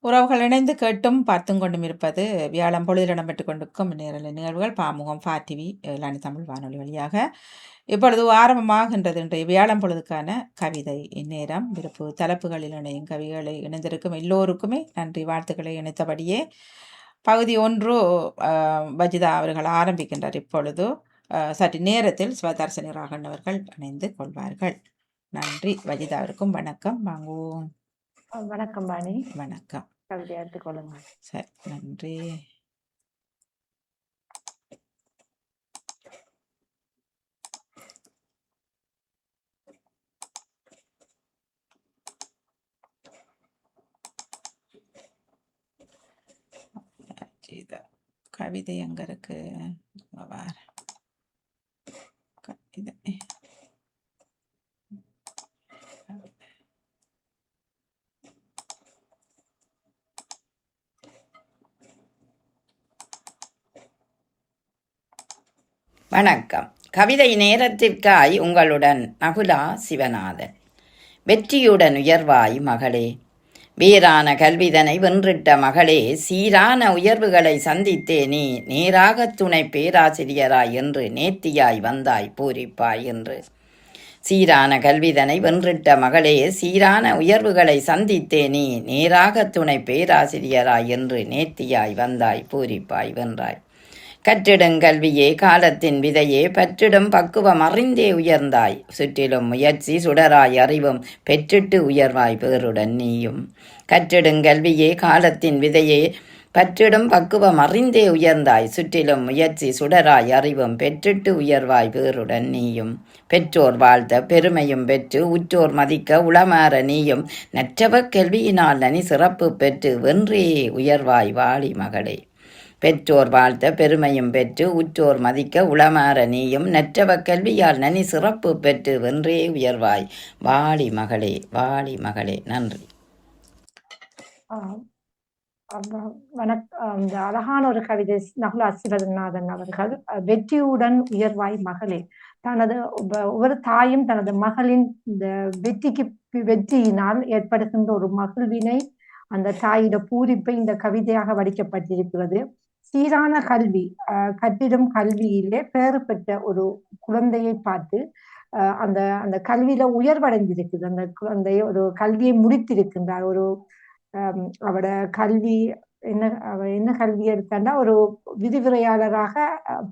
உறவுகள் இணைந்து கேட்டும் பார்த்தும் கொண்டும் இருப்பது வியாழம் பொழுதில் இடம்பெற்றுக் கொண்டிருக்கும் நேரலை நிகழ்வுகள் பாமுகம் டிவி இலானி தமிழ் வானொலி வழியாக இப்பொழுது ஆரம்பமாகின்றது. இன்றைய வியாழம் பொழுதுக்கான கவிதை நேரம். விருப்பு தலைப்புகளில் இணையும் கவிகளை இணைந்திருக்கும் எல்லோருக்குமே நன்றி, வாழ்த்துக்களை இணைத்தபடியே பகுதி 1 வஜிதா அவர்கள் ஆரம்பிக்கின்றார். இப்பொழுது சற்று நேரத்தில் சிவதர்சனி ராகன் அவர்கள் இணைந்து கொள்வார்கள். நன்றி வஜிதாவிற்கும் வணக்கம். வாங்குவோம். வணக்கம் பாணி. வணக்கம். கவிதை எடுத்துக்கொள்ளுங்க. சரி, நன்றி. கவிதை எங்க இருக்கு? கவிதை வணக்கம். கவிதை நேரத்திற்காய் உங்களுடன் நகுலா சிவநாதன். வெற்றியுடன் உயர்வாய் மகளே, வேறான கல்விதனை வென்றிட்ட மகளே, சீரான உயர்வுகளை சந்தித்தே நீ நேராக துணை பேராசிரியராய் என்று நேர்த்தியாய் வந்தாய் பூரிப்பாய் என்று. சீரான கல்விதனை வென்றிட்ட மகளே, சீரான உயர்வுகளை சந்தித்தே நீ நேராக துணை பேராசிரியராய் என்று நேர்த்தியாய் வந்தாய் பூரிப்பாய் வென்றாய். கற்றிடுங்கல்வியே காலத்தின் விதையே, பற்றிடும் பக்குவம் அறிந்தே உயர்ந்தாய். சுற்றிலும் முயற்சி சுடராய் அறிவும் பெற்றிட்டு உயர்வாய் பேருடன் நீயும். கற்றிடுங்கல்வியே காலத்தின் விதையே, பற்றிடும் பக்குவம் அறிந்தே உயர்ந்தாய். சுற்றிலும் முயற்சி சுடராய் அறிவும் பெற்றிட்டு உயர்வாய் பேருடன் நீயும். பெற்றோர் வாழ்த்த பெருமையும் பெற்று உற்றோர் மதிக்க உளமாற நீயும். நற்றவக் கல்வியினால் நனி சிறப்பு பெற்று வென்றே உயர்வாய் வாழி மகளே. பெற்றோர் வாழ்த்த பெருமையும் பெற்று உற்றோர் மதிக்க உளமாற நீயும். நற்றவ கல்வியால் நனி சிறப்பு பெற்று வென்றே உயர்வாய் வாழி மகளே, வாழி மகளே. நன்றி. வணக்கம். இந்த அழகான ஒரு கவிதை நகுலா சிவநாதன் அவர்கள். வெற்றியுடன் உயர்வாய் மகளே. தனது ஒவ்வொரு தாயும் தனது மகளின் இந்த வெற்றியினால் ஏற்படுகின்ற ஒரு மகிழ்வினை, அந்த தாயிட பூரிப்பை இந்த கவிதையாக வடிக்கப்பட்டிருக்கிறது. சீரான கல்வி, கட்டிடும் கல்வியிலே பேறு பெற்ற ஒரு குழந்தையை பார்த்து அந்த அந்த கல்வியில உயர்வடைந்திருக்குது. அந்த குழந்தை ஒரு கல்வியை முடித்திருக்கின்றார். ஒரு அவட கல்வி என்ன கல்வி எடுத்தாண்டா ஒரு விரிவுரையாளராக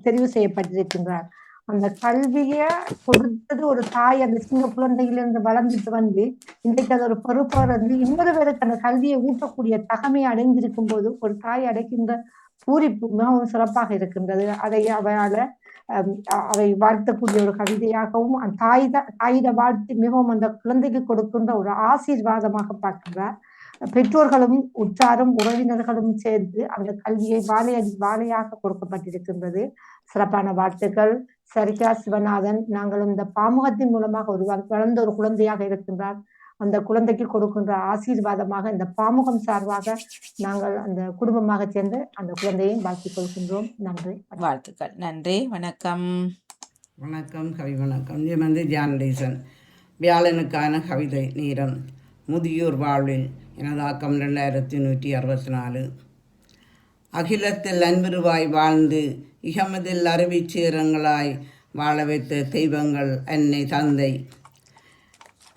தெரிவு செய்யப்பட்டிருக்கின்றார். அந்த கல்வியை கொடுத்தது ஒரு தாய். அந்த சின்ன குழந்தையிலிருந்து வளர்ந்துட்டு வந்து இன்றைக்கு அது ஒரு பொறுப்பாக இருந்து இன்னொரு பேருக்கு அந்த கல்வியை ஊட்டக்கூடிய தகமையை அடைந்திருக்கும் போது ஒரு தாய் அடைக்கின்ற பூரிப்பு மிகவும் சிறப்பாக இருக்கின்றது. அதை அவை வாழ்த்தக்கூடிய ஒரு கவிதையாகவும் தாயிட வாழ்த்து மிகவும் அந்த குழந்தைக்கு கொடுக்கின்ற ஒரு ஆசீர்வாதமாக பார்க்கின்றார். பெற்றோர்களும் உற்றாரும் உறவினர்களும் சேர்ந்து அந்த கல்வியை வாழையாக கொடுக்கப்பட்டிருக்கின்றது. சிறப்பான வாழ்த்துக்கள். சரிகா சிவநாதன், நாங்களும் இந்த பாமுகத்தின் மூலமாக வளர்ந்த ஒரு குழந்தையாக இருக்கின்றார். அந்த குழந்தைக்கு கொடுக்கின்ற ஆசீர்வாதமாக இந்த பாமுகம் சார்பாக நாங்கள் அந்த குடும்பமாக சேர்ந்து அந்த குழந்தையை வாழ்த்திக் கொள்கின்றோம். நன்றி, வாழ்த்துக்கள். நன்றி, வணக்கம். வணக்கம். கவி வணக்கம். இது வந்து ஜானடேசன். வியாழனுக்கான கவிதை நேரம். முதியோர் வாழ்வில் எனதாக்கம் 2164. அகிலத்தில் அன்புருவாய் வாழ்ந்து இகமதில் அறிவிச்சீரங்களாய் வாழ வைத்த தெய்வங்கள் அன்னை தந்தை.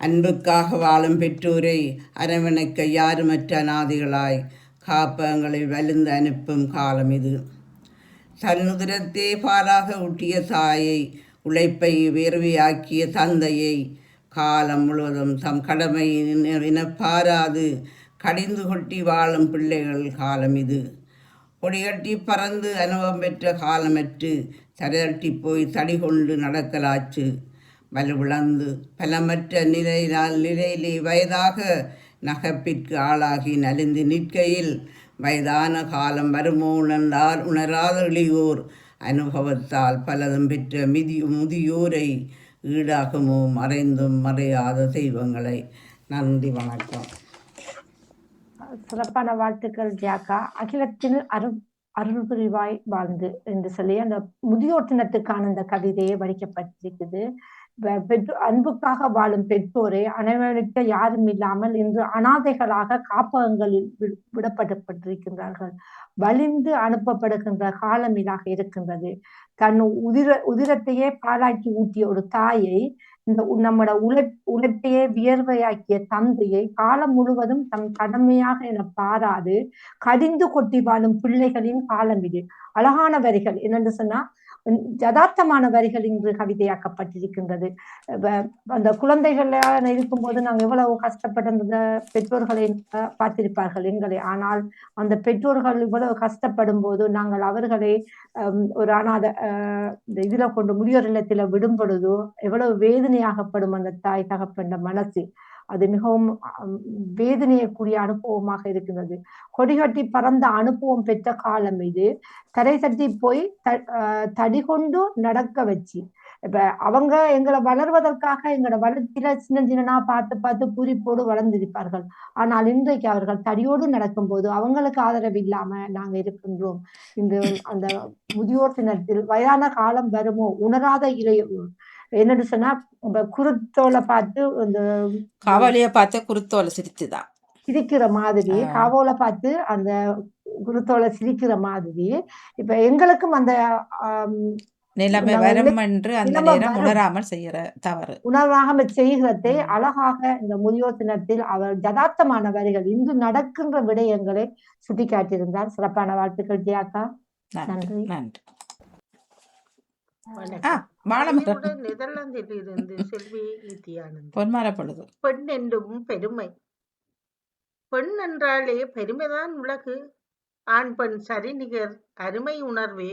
அன்புக்காக வாழும் பெற்றோரை அரவணைக்க யாருமற்ற அநாதிகளாய் காப்பங்களை வலுந்து அனுப்பும் காலம் இது. தன்னுதிரத்தே பாலாக ஊட்டிய தாயை, உழைப்பை வேர்வையாக்கிய தந்தையை, காலம் முழுவதும் தம் கடமை பாராது கடிந்து கொட்டி வாழும் பிள்ளைகள் காலம் இது. கொடிகட்டி பறந்து அனுபவம் பெற்ற காலமற்று தரட்டி போய் தடி கொண்டு நடக்கலாச்சு. வலுவிழந்து பலமற்ற நிலையிலே வயதாக நகப்பிற்கு ஆளாகி நலிந்து நிற்கையில் வயதான காலம் வருமோ உணர்ந்தால் உணராத இளியோர் அனுபவத்தால் பலதும் பெற்ற முதியோரை ஈடாகுமோ மறைந்தும் மறையாத தெய்வங்களை. நன்றி, வணக்கம். சிறப்பான வாழ்த்துக்கள் ஜியாக்கா. அகிலத்தில் அருள் புரிவாய் வாழ்ந்து என்று சொல்லி அந்த முதியோர் தினத்துக்கான அந்த கவிதையை வடிக்கப்பட்டிருக்குது. அன்புக்காக வாழும் பெற்றோரை அனைவருக்க யாரும் இல்லாமல் இன்று அனாதைகளாக காப்பகங்களில் விடப்பட்டிருக்கின்றார்கள். வலிந்து அனுப்பப்படுகின்ற காலம் இதாக இருக்கின்றது. தன் உதிரத்தையே பாலாக்கி ஊட்டிய ஒரு தாயை, இந்த நம்மட உழைப்பையே வியர்வையாக்கிய தந்தையை காலம் முழுவதும் தம் கடமையாக என பாராது கடிந்து கொட்டி வாழும் பிள்ளைகளின் காலம் இது. அழகான வரிகள் என்னென்று சொன்னா, யதார்த்தமான வரிகள் இன்று கவிதையாக்கப்பட்டிருக்கின்றது. அந்த குழந்தைகள இருக்கும்போது நாங்கள் எவ்வளவு கஷ்டப்பட்ட பெற்றோர்களை பார்த்திருப்பார்கள் எங்களை. ஆனால் அந்த பெற்றோர்கள் இவ்வளவு கஷ்டப்படும் போது நாங்கள் அவர்களை ஒரு அனாத இதுல கொண்டு முதியோர் இல்லத்துல விடும் பொழுதோ எவ்வளவு வேதனையாகப்படும் அந்த தாய் தகப்பன்ற மனசு. அது மிகவும் வேதனையக்கூடிய அனுபவமாக இருக்கின்றது. கொடிகட்டி பறந்த அனுபவம் பெற்ற காலம் இது. கரை தட்டி போய் தடி கொண்டு நடக்க வச்சு, இப்ப அவங்க எங்களை வளர்வதற்காக எங்களோட வளர்ச்சியில சின்ன சின்னனா பார்த்து பூரிப்போடு வளர்ந்திருப்பார்கள். ஆனால் இன்றைக்கு அவர்கள் தடியோடு நடக்கும் போது அவங்களுக்கு ஆதரவு இல்லாம நாங்க இருக்கின்றோம். இந்த அந்த முதியோர் தினத்தில் வயதான காலம் வருமோ உணராத இளையோர் என்னன்னு சொன்னா, குருத்தோலை பார்த்து இந்த காவலிய பார்த்து குருத்தோலை சிரிச்சுதான் சிரிக்கிற மாதிரி, காவோலை பார்த்து அந்த குருத்தோலை சிரிக்கிற மாதிரி இப்ப எங்களுக்கும் அந்த நிலைமை வரும் என்று அந்த நேரம் உணராமல் செய்யற தவறு, உணராமல் செய்கிறதை அழகாக இந்த முதியோர் தினத்தில் அவர் யதார்த்தமான வரிகள் இன்று நடக்கின்ற விடயங்களை சுட்டிக்காட்டியிருந்தார். சிறப்பான வாழ்த்துக்கள் ஜியாக்கா. நன்றி. நன்றி. நெதர்லாந்தில் இருந்து செல்வி நித்யானந்த். பொன்மார பொழுது. பெண் என்றும் பெருமை. பெண் என்றாலே பெருமைதான் உலகு. ஆண் பெண் சரிநிகர் அருமை உணர்வே.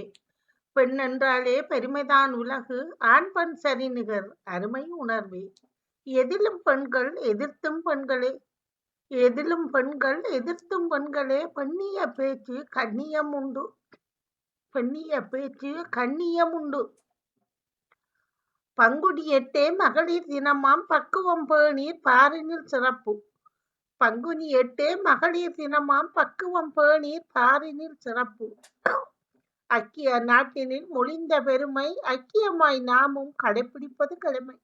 பெண் என்றாலே பெருமைதான் உலகு. ஆண் பெண் சரிநிகர் அருமை உணர்வே. எதிலும் பெண்கள் எதிர்த்தும் பெண்களே. எதிலும் பெண்கள் எதிர்த்தும் பெண்களே. பெண்ணிய பேச்சு கண்ணியம் உண்டு. பெண்ணிய பேச்சு கண்ணியம் உண்டு. பங்குனி 8 மகளிர் தினமாம் பக்குவம் பேணீர் பாரினில் சிறப்பு. பங்குனி 8 மகளிர் தினமாம் பக்குவம் பேணீர் பாரினில் சிறப்பு. ஐக்கிய நாட்டினில் மொழிந்த பெருமை ஐக்கியமாய் நாமும் கடைபிடிப்பது கடமை.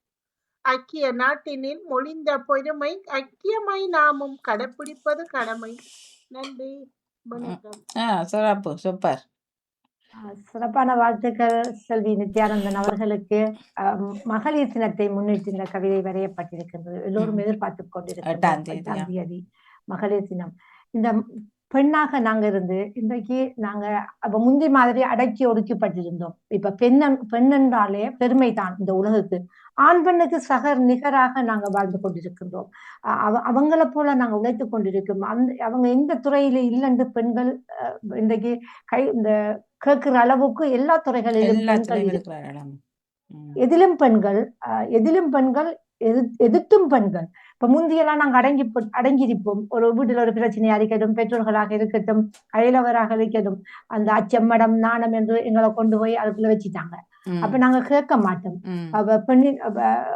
ஐக்கிய நாட்டினில் மொழிந்த பெருமை ஐக்கியமாய் நாமும் கடைபிடிப்பது கடமை. நன்றி, வணக்கம். சிறப்பு, சூப்பர். சிறப்பான வாழ்த்துக்கள் செல்வி நித்யானந்தன் அவர்களுக்கு. மகளிர் தினத்தை முன்னிட்டு இந்த கவிதை வரையப்பட்டிருக்கின்றது. எல்லோரும் எதிர்பார்த்து கொண்டிருக்கிறோம். 8ஆம் தேதி மகளிர் தினம். இந்த பெண்ணாக நாங்க இருந்து இன்றைக்கு நாங்க அப்ப முந்தி மாதிரி அடக்கி ஒடுக்கப்பட்டிருந்தோம். இப்ப பெண் என்றாலே பெருமைதான் இந்த உலகுக்கு. ஆண் பெண்ணுக்கு நிகராக நாங்க வாழ்ந்து கொண்டிருக்கின்றோம். அவங்களை போல நாங்க உழைத்து கொண்டிருக்கோம். அவங்க எந்த துறையில இல்லைன்னு பெண்கள் இன்றைக்கு இந்த கேட்கிற அளவுக்கு எல்லா துறைகளிலும் எதிலும் பெண்கள் எதிர்த்தும் பெண்கள். இப்ப முந்தியெல்லாம் நாங்க அடங்கியிருப்போம். ஒரு வீட்டுல ஒரு பிரச்சனையா இருக்கட்டும், பெற்றோர்களாக இருக்கட்டும், அயலவராக இருக்கட்டும், அந்த அச்சம்மடம் நாணம் என்று எங்களை கொண்டு போய் அதுக்குள்ள வச்சுட்டாங்க. அப்ப நாங்க கேட்க மாட்டோம்.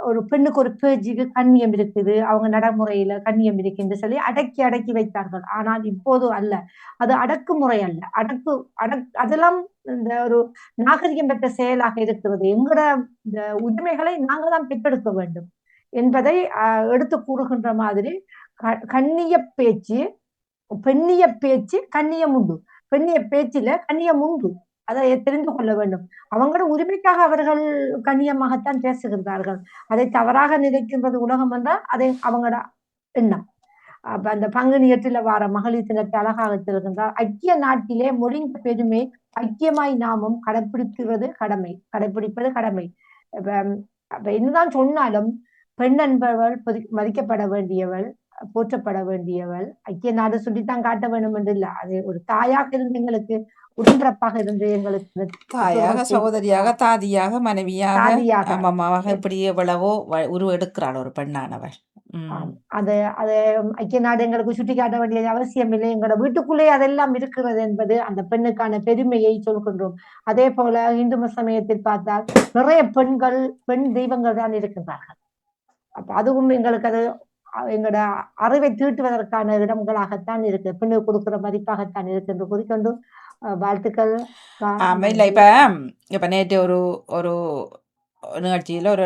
ஒரு பெண்ணுக்கு ஒரு பேச்சுக்கு கண்ணியம் இருக்குது, அவங்க நடைமுறையில கண்ணியம் இருக்குன்னு சொல்லி அடக்கி வைத்தார்கள். ஆனால் இப்போது அல்ல, அது அடக்குமுறை அல்ல. அதெல்லாம் இந்த ஒரு நாகரிகம் பெற்ற செயலாக இருக்கிறது. எங்களோட இந்த உரிமைகளை நாங்க தான் பெற்றெடுக்க வேண்டும் என்பதை எடுத்து கூறுகின்ற மாதிரி கண்ணிய பேச்சு, பெண்ணிய பேச்சு கண்ணியம் உண்டு. பெண்ணிய பேச்சில கண்ணியம் உண்டு, அதை தெரிந்து கொள்ள வேண்டும். அவங்களோட உரிமைக்காக அவர்கள் கண்ணியமாகத்தான் பேசுகின்றார்கள். அதை தவறாக நினைக்கின்றது உலகம் என்றால் அதை அவங்களோட எண்ணம். அப்ப அந்த பங்குனி 8 வார மகளிர் தினத்தை அழகாக செல்கின்றார். ஐக்கிய நாட்டிலே மொழிந்த பெருமை ஐக்கியமாய் நாமும் கடைபிடிப்பது கடமை. அப்ப என்னதான் சொன்னாலும் பெண் என்பவள் மதிக்கப்பட வேண்டியவள், போற்றப்பட வேண்டியவள். ஐக்கிய நாடு சொல்லித்தான் காட்ட வேண்டும் என்று இல்லை. அது ஒரு தாயாக இருந்து எங்களுக்கு உடன்பிறப்பாக இருந்து எங்களுக்கு தாயாக, சகோதரியாக, தாதியாக, மனைவியாக, அம்மாவாக இப்படி எவ்வளவோ உருவெடுக்கிறாள் ஒரு பெண்ணானவள். அது ஐக்கிய நாடு எங்களுக்கு சுட்டி காட்ட வேண்டியது அவசியம் இல்லை. எங்களோட வீட்டுக்குள்ளே அதெல்லாம் இருக்கிறது என்பது அந்த பெண்ணுக்கான பெருமையை சொல்கின்றோம். அதே போல இந்து சமயத்தில் பார்த்தால் நிறைய பெண் தெய்வங்கள் தான் இருக்கின்றார்கள். அப்ப அதுவும் எங்களுக்கு அது எங்களோட அறிவை தீட்டுவதற்கான இடங்களாகத்தான் இருக்கு. பெண்ணுக்கு கொடுக்கிற மதிப்பாகத்தான் இருக்கு என்று கூறிக்கொண்டு வாழ்த்துக்கள். இல்ல இப்ப நேற்று ஒரு நிகழ்ச்சியில் ஒரு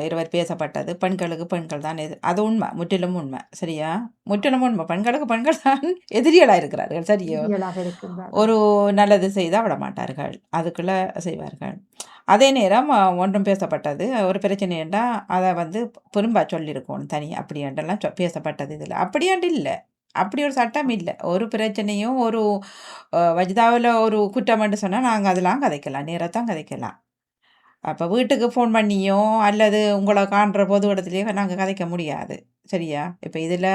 இருவர் பேசப்பட்டது, பெண்களுக்கு பெண்கள் தான் அது உண்மை, முற்றிலும் உண்மை. சரியா, முற்றிலும் உண்மை. பெண்களுக்கு பெண்கள் தான் எதிரிகளாக இருக்கிறார்கள். சரியோ, ஒரு நல்லது செய்தால் விட மாட்டார்கள், அதுக்குள்ள செய்வார்கள். அதே நேரம் ஒன்றும் பேசப்பட்டது, ஒரு பிரச்சனைண்டா அதை திரும்ப சொல்லியிருக்கணும் தனி, அப்படியெல்லாம் பேசப்பட்டது. இதில் அப்படியாண்டு இல்லை, அப்படி ஒரு சட்டம் இல்லை. ஒரு பிரச்சனையும் ஒரு வஜிதாவில் ஒரு குற்றம்னு சொன்னால் நாங்கள் அதெல்லாம் கதைக்கலாம், நேரத்தான் கதைக்கலாம். அப்போ வீட்டுக்கு ஃபோன் பண்ணியோ அல்லது உங்களை காண்ற பொது இடத்துலையோ நாங்கள் கதைக்க முடியாது. சரியா, இப்போ இதில்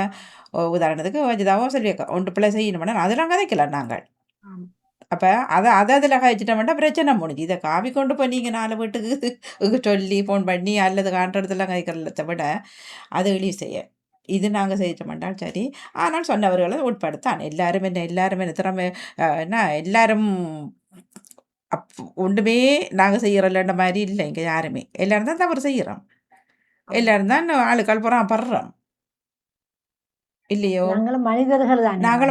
உதாரணத்துக்கு வஜிதாவோ சொல்லியிருக்கோம் ஒன்று பிள்ளை செய்யணும்னா அதெல்லாம் கதைக்கலாம் நாங்கள். அப்போ அதை அதில் கழிச்சிட்டோம்னா பிரச்சனை முடிஞ்சு. இதை காவி கொண்டு போய் நீங்கள் 4 வீட்டுக்கு சொல்லி ஃபோன் பண்ணி அல்லது காண்ற இடத்துல கதைக்கிறத விட அது எளிய செய்ய இது நாங்கள் செய்யிட்டோம்னால் சரி. ஆனால் சொன்னவர்களை உட்படுத்தான் எல்லாரும் என்ன திறமை என்ன எல்லாரும் ஒன்றுமே நாங்கள் செய்கிறோம்ன்ற மாதிரி இல்லை. இங்கே யாருமே எல்லாரும் தான் தவறு செய்கிறோம், எல்லாரும் தான் ஆளுக்கள் படுறோம் இல்லையோ. நாங்களும்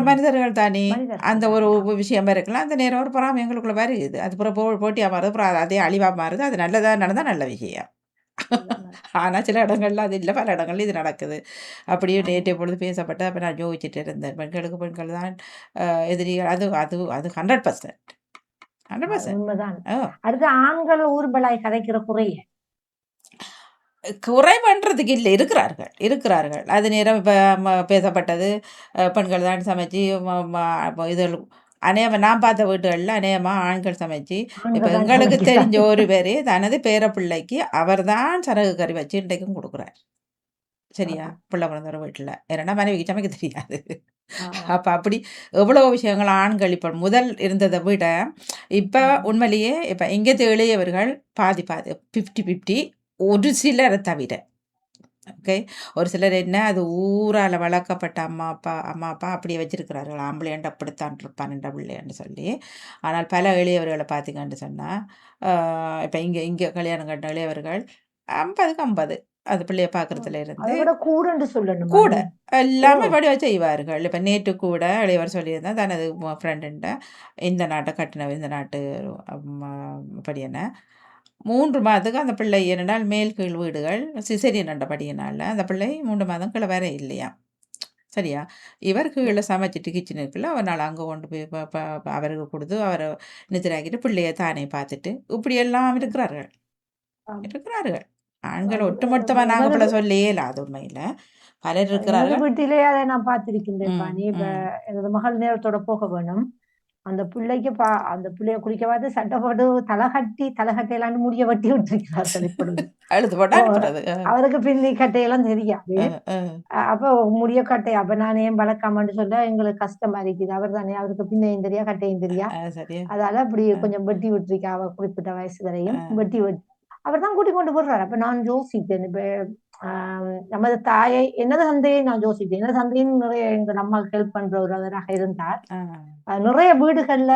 மனிதர்கள் தானே. அந்த ஒரு விஷயம் இருக்கலாம், அந்த நேரம் ஒரு பொறாமை எங்களுக்குள்ள வருது, அது போட்டியாக மாறுது, அப்புறம் அதே அழிவாக மாறுது. அது நல்லதாக நடந்தால் நல்ல விஷயம். ஆனால் சில இடங்கள்ல அது இல்லை, பல இடங்கள்ல இது நடக்குது. அப்படியே நேற்றைய பொழுது பேசப்பட்டு அப்போ நான் யோசிச்சுட்டு இருந்தேன், பெண்களுக்கு பெண்கள் தான் எதிரிகள். அது அது அது 100%. உண்மைதான். அடுத்து ஆண்கள் ஊர்வலாய் கதைக்கிற குறை பண்ணுறதுக்கு இல்லை, இருக்கிறார்கள். அது நேரம் இப்போ பேசப்பட்டது, பெண்கள் தான் சமைச்சு இதில் அநேகமாக நான் பார்த்த வீடுகளில் அநேகமாக ஆண்கள் சமைச்சு. இப்போ எங்களுக்கு தெரிஞ்ச ஒரு பேர் தனது பேர பிள்ளைக்கு அவர் தான் சரகு கறி வச்சு இன்றைக்கும் கொடுக்குறார். சரியா, பிள்ளை பிறந்த ஒரு வீட்டில் ஏன்னா மனைவிக்கு சமைக்க தெரியாது. அப்போ அப்படி எவ்வளோ விஷயங்கள் ஆண்கள் இப்போ முதல் இருந்ததை விட இப்போ உண்மையிலேயே இப்போ இங்கே இளையவர்கள் பாதி 50-50, ஒரு சிலரை தவிர. ஓகே, ஒரு சிலர் என்ன அது ஊரால் வளர்க்கப்பட்ட அம்மா அப்பா அப்படியே வச்சிருக்கிறார்கள், ஆம்பளையாண்டு அப்படித்தான் இருப்பான்ன்ற பிள்ளையான்னு சொல்லி. ஆனால் பல இளையவர்களை பார்த்தீங்கன்னு சொன்னால் இப்போ இங்கே கல்யாணம் கட்டின இளையவர்கள் 50-50 அது பிள்ளைய பார்க்குறதுல இருந்து கூட எல்லாமே வடிவா செய்வார்கள். இப்போ நேற்று கூட இளையவர் சொல்லியிருந்தேன், தனது ஃப்ரெண்டுண்ட இந்த நாட்டை கட்டின இந்த நாட்டு படி என்ன 3 மாதத்துக்கு அந்த பிள்ளை ஏனென்றால் மேல் கீழ் வீடுகள் சிசேரியன் நடபடியினால் அந்த பிள்ளை 3 மாதம் கீழே வர இல்லையா. சரியா, இவர் கீழே சமைச்சிட்டு கிச்சனுக்குள்ள அவர் நாள் அங்கே கொண்டு போய் அவருக்கு கொடுத்து அவரை நித்திராக்கிட்டு பிள்ளைய தானே பார்த்துட்டு இப்படியெல்லாம் இருக்கிறார்கள். ஆண்கள் ஒட்டுமொத்தமாக நாங்கள் பிள்ளை சொல்லையே இல்லை, அது உண்மையில் பலர் இருக்கிறார்கள். வீட்டிலே அதை நான் பார்த்திருக்கின்றேன். இப்ப எனது மகள் நேரத்தோட போக வேணும், அந்த பிள்ளைக்கு அந்த பிள்ளைய குளிக்க பார்த்து சட்டை போட்டு தலைகட்டையெல்லாம் முடிய வட்டி விட்டுருக்கிறார்கள். இப்பொழுது அவருக்கு பின்னி கட்டையெல்லாம் தெரியாது. அப்ப முடிய கட்டை அப்ப நானே வளர்க்காமன்னு சொல்ல எங்களுக்கு கஷ்டமா இருக்குது. அவர் தானே, அவருக்கு பின்னையும் தெரியா கட்டையும் தெரியா, அதால அப்படி கொஞ்சம் வெட்டி விட்டுருக்கா. அவ குறிப்பிட்ட வயசு வரையும் வெட்டி அவர் தான் கூட்டி கொண்டு போடுறாரு. அப்ப நான் யோசித்தேன், இப்ப நமது தாயை எனது தந்தையை நான் யோசித்தேன். எனது தந்தையும் நிறைய எங்க நம்ம ஹெல்ப் பண்றவராக இருந்தார். நிறைய வீடுகள்ல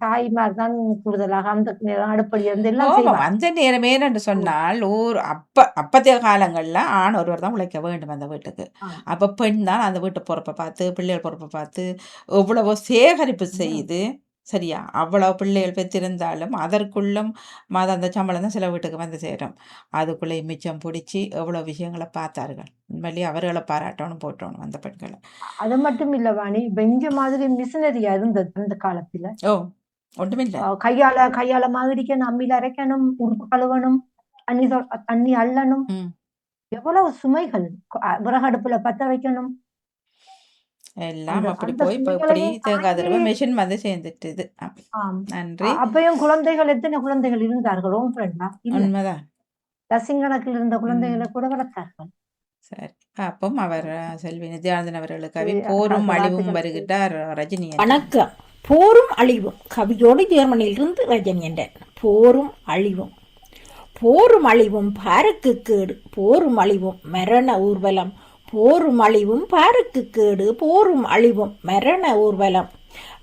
தாய்மார் தான் கூடுதலாக அந்த அடுப்படி இருந்து எல்லாம் செய்வாங்க. அந்த நேரமே என்று சொன்னால் அப்பத்திய காலங்கள்ல ஆண் ஒருவர் தான் உழைக்க வேண்டும் அந்த வீட்டுக்கு. அப்ப பெண் தான் அந்த வீட்டு பொறுப்பை பார்த்து பிள்ளைகள் பொறுப்பை பார்த்து எவ்வளவோ சேகரிப்பு செய்து. சரியா, அவ்வளவு பிள்ளைகள் பெற்றிருந்தாலும் அதற்குள்ளும் அந்த சம்பளம் தான் சில வீட்டுக்கு வந்து சேரும். அதுக்குள்ளே மிச்சம் பிடிச்சி எவ்வளோ விஷயங்களை பார்த்தார்கள். உண்மையிலேயே அவர்களை பாராட்டணும், போட்டணும் அந்த பெண்களை. அது மட்டும் இல்ல வாணி, பெஞ்ச மாதிரி மிஷினரியா இருந்தது அந்த காலத்துல. ஒன்றுமில்லை, கையால மாதிரிக்கணும், அம்மியில அரைக்கணும், உடுப்பு கழுவணும், தண்ணி அள்ளணும், எவ்வளவு சுமைகள். விறகடுப்புல பத்த வைக்கணும், எல்லாம் அப்படி போய் இப்படி தேங்காய் மெஷின் வந்து சேர்ந்துட்டு. நன்றி. அப்பயும் குழந்தைகள் எத்தனை குழந்தைகள் இருந்தார்கள்? உண்மைதான், டசின் கணக்கில் இருந்த குழந்தைகளை கூட வளர்த்தார்கள். சரி, அப்போ அவர் செல்வி நித்யானந்தன் அவர்களுக்கு போரும் அழிவும் வருகிட்டார் ரஜினி. வணக்கம். போரும் அழிவும் கவியோடு ஜெர்மனியிலிருந்து ரஜினி என்றார். போரும் அழிவும் பாருக்கு கேடு, போரும் அழிவும் மரண ஊர்வலம், போரும் அழிவும் பாருக்கு கேடு, போரும் அழிவும் மரண ஊர்வலம்.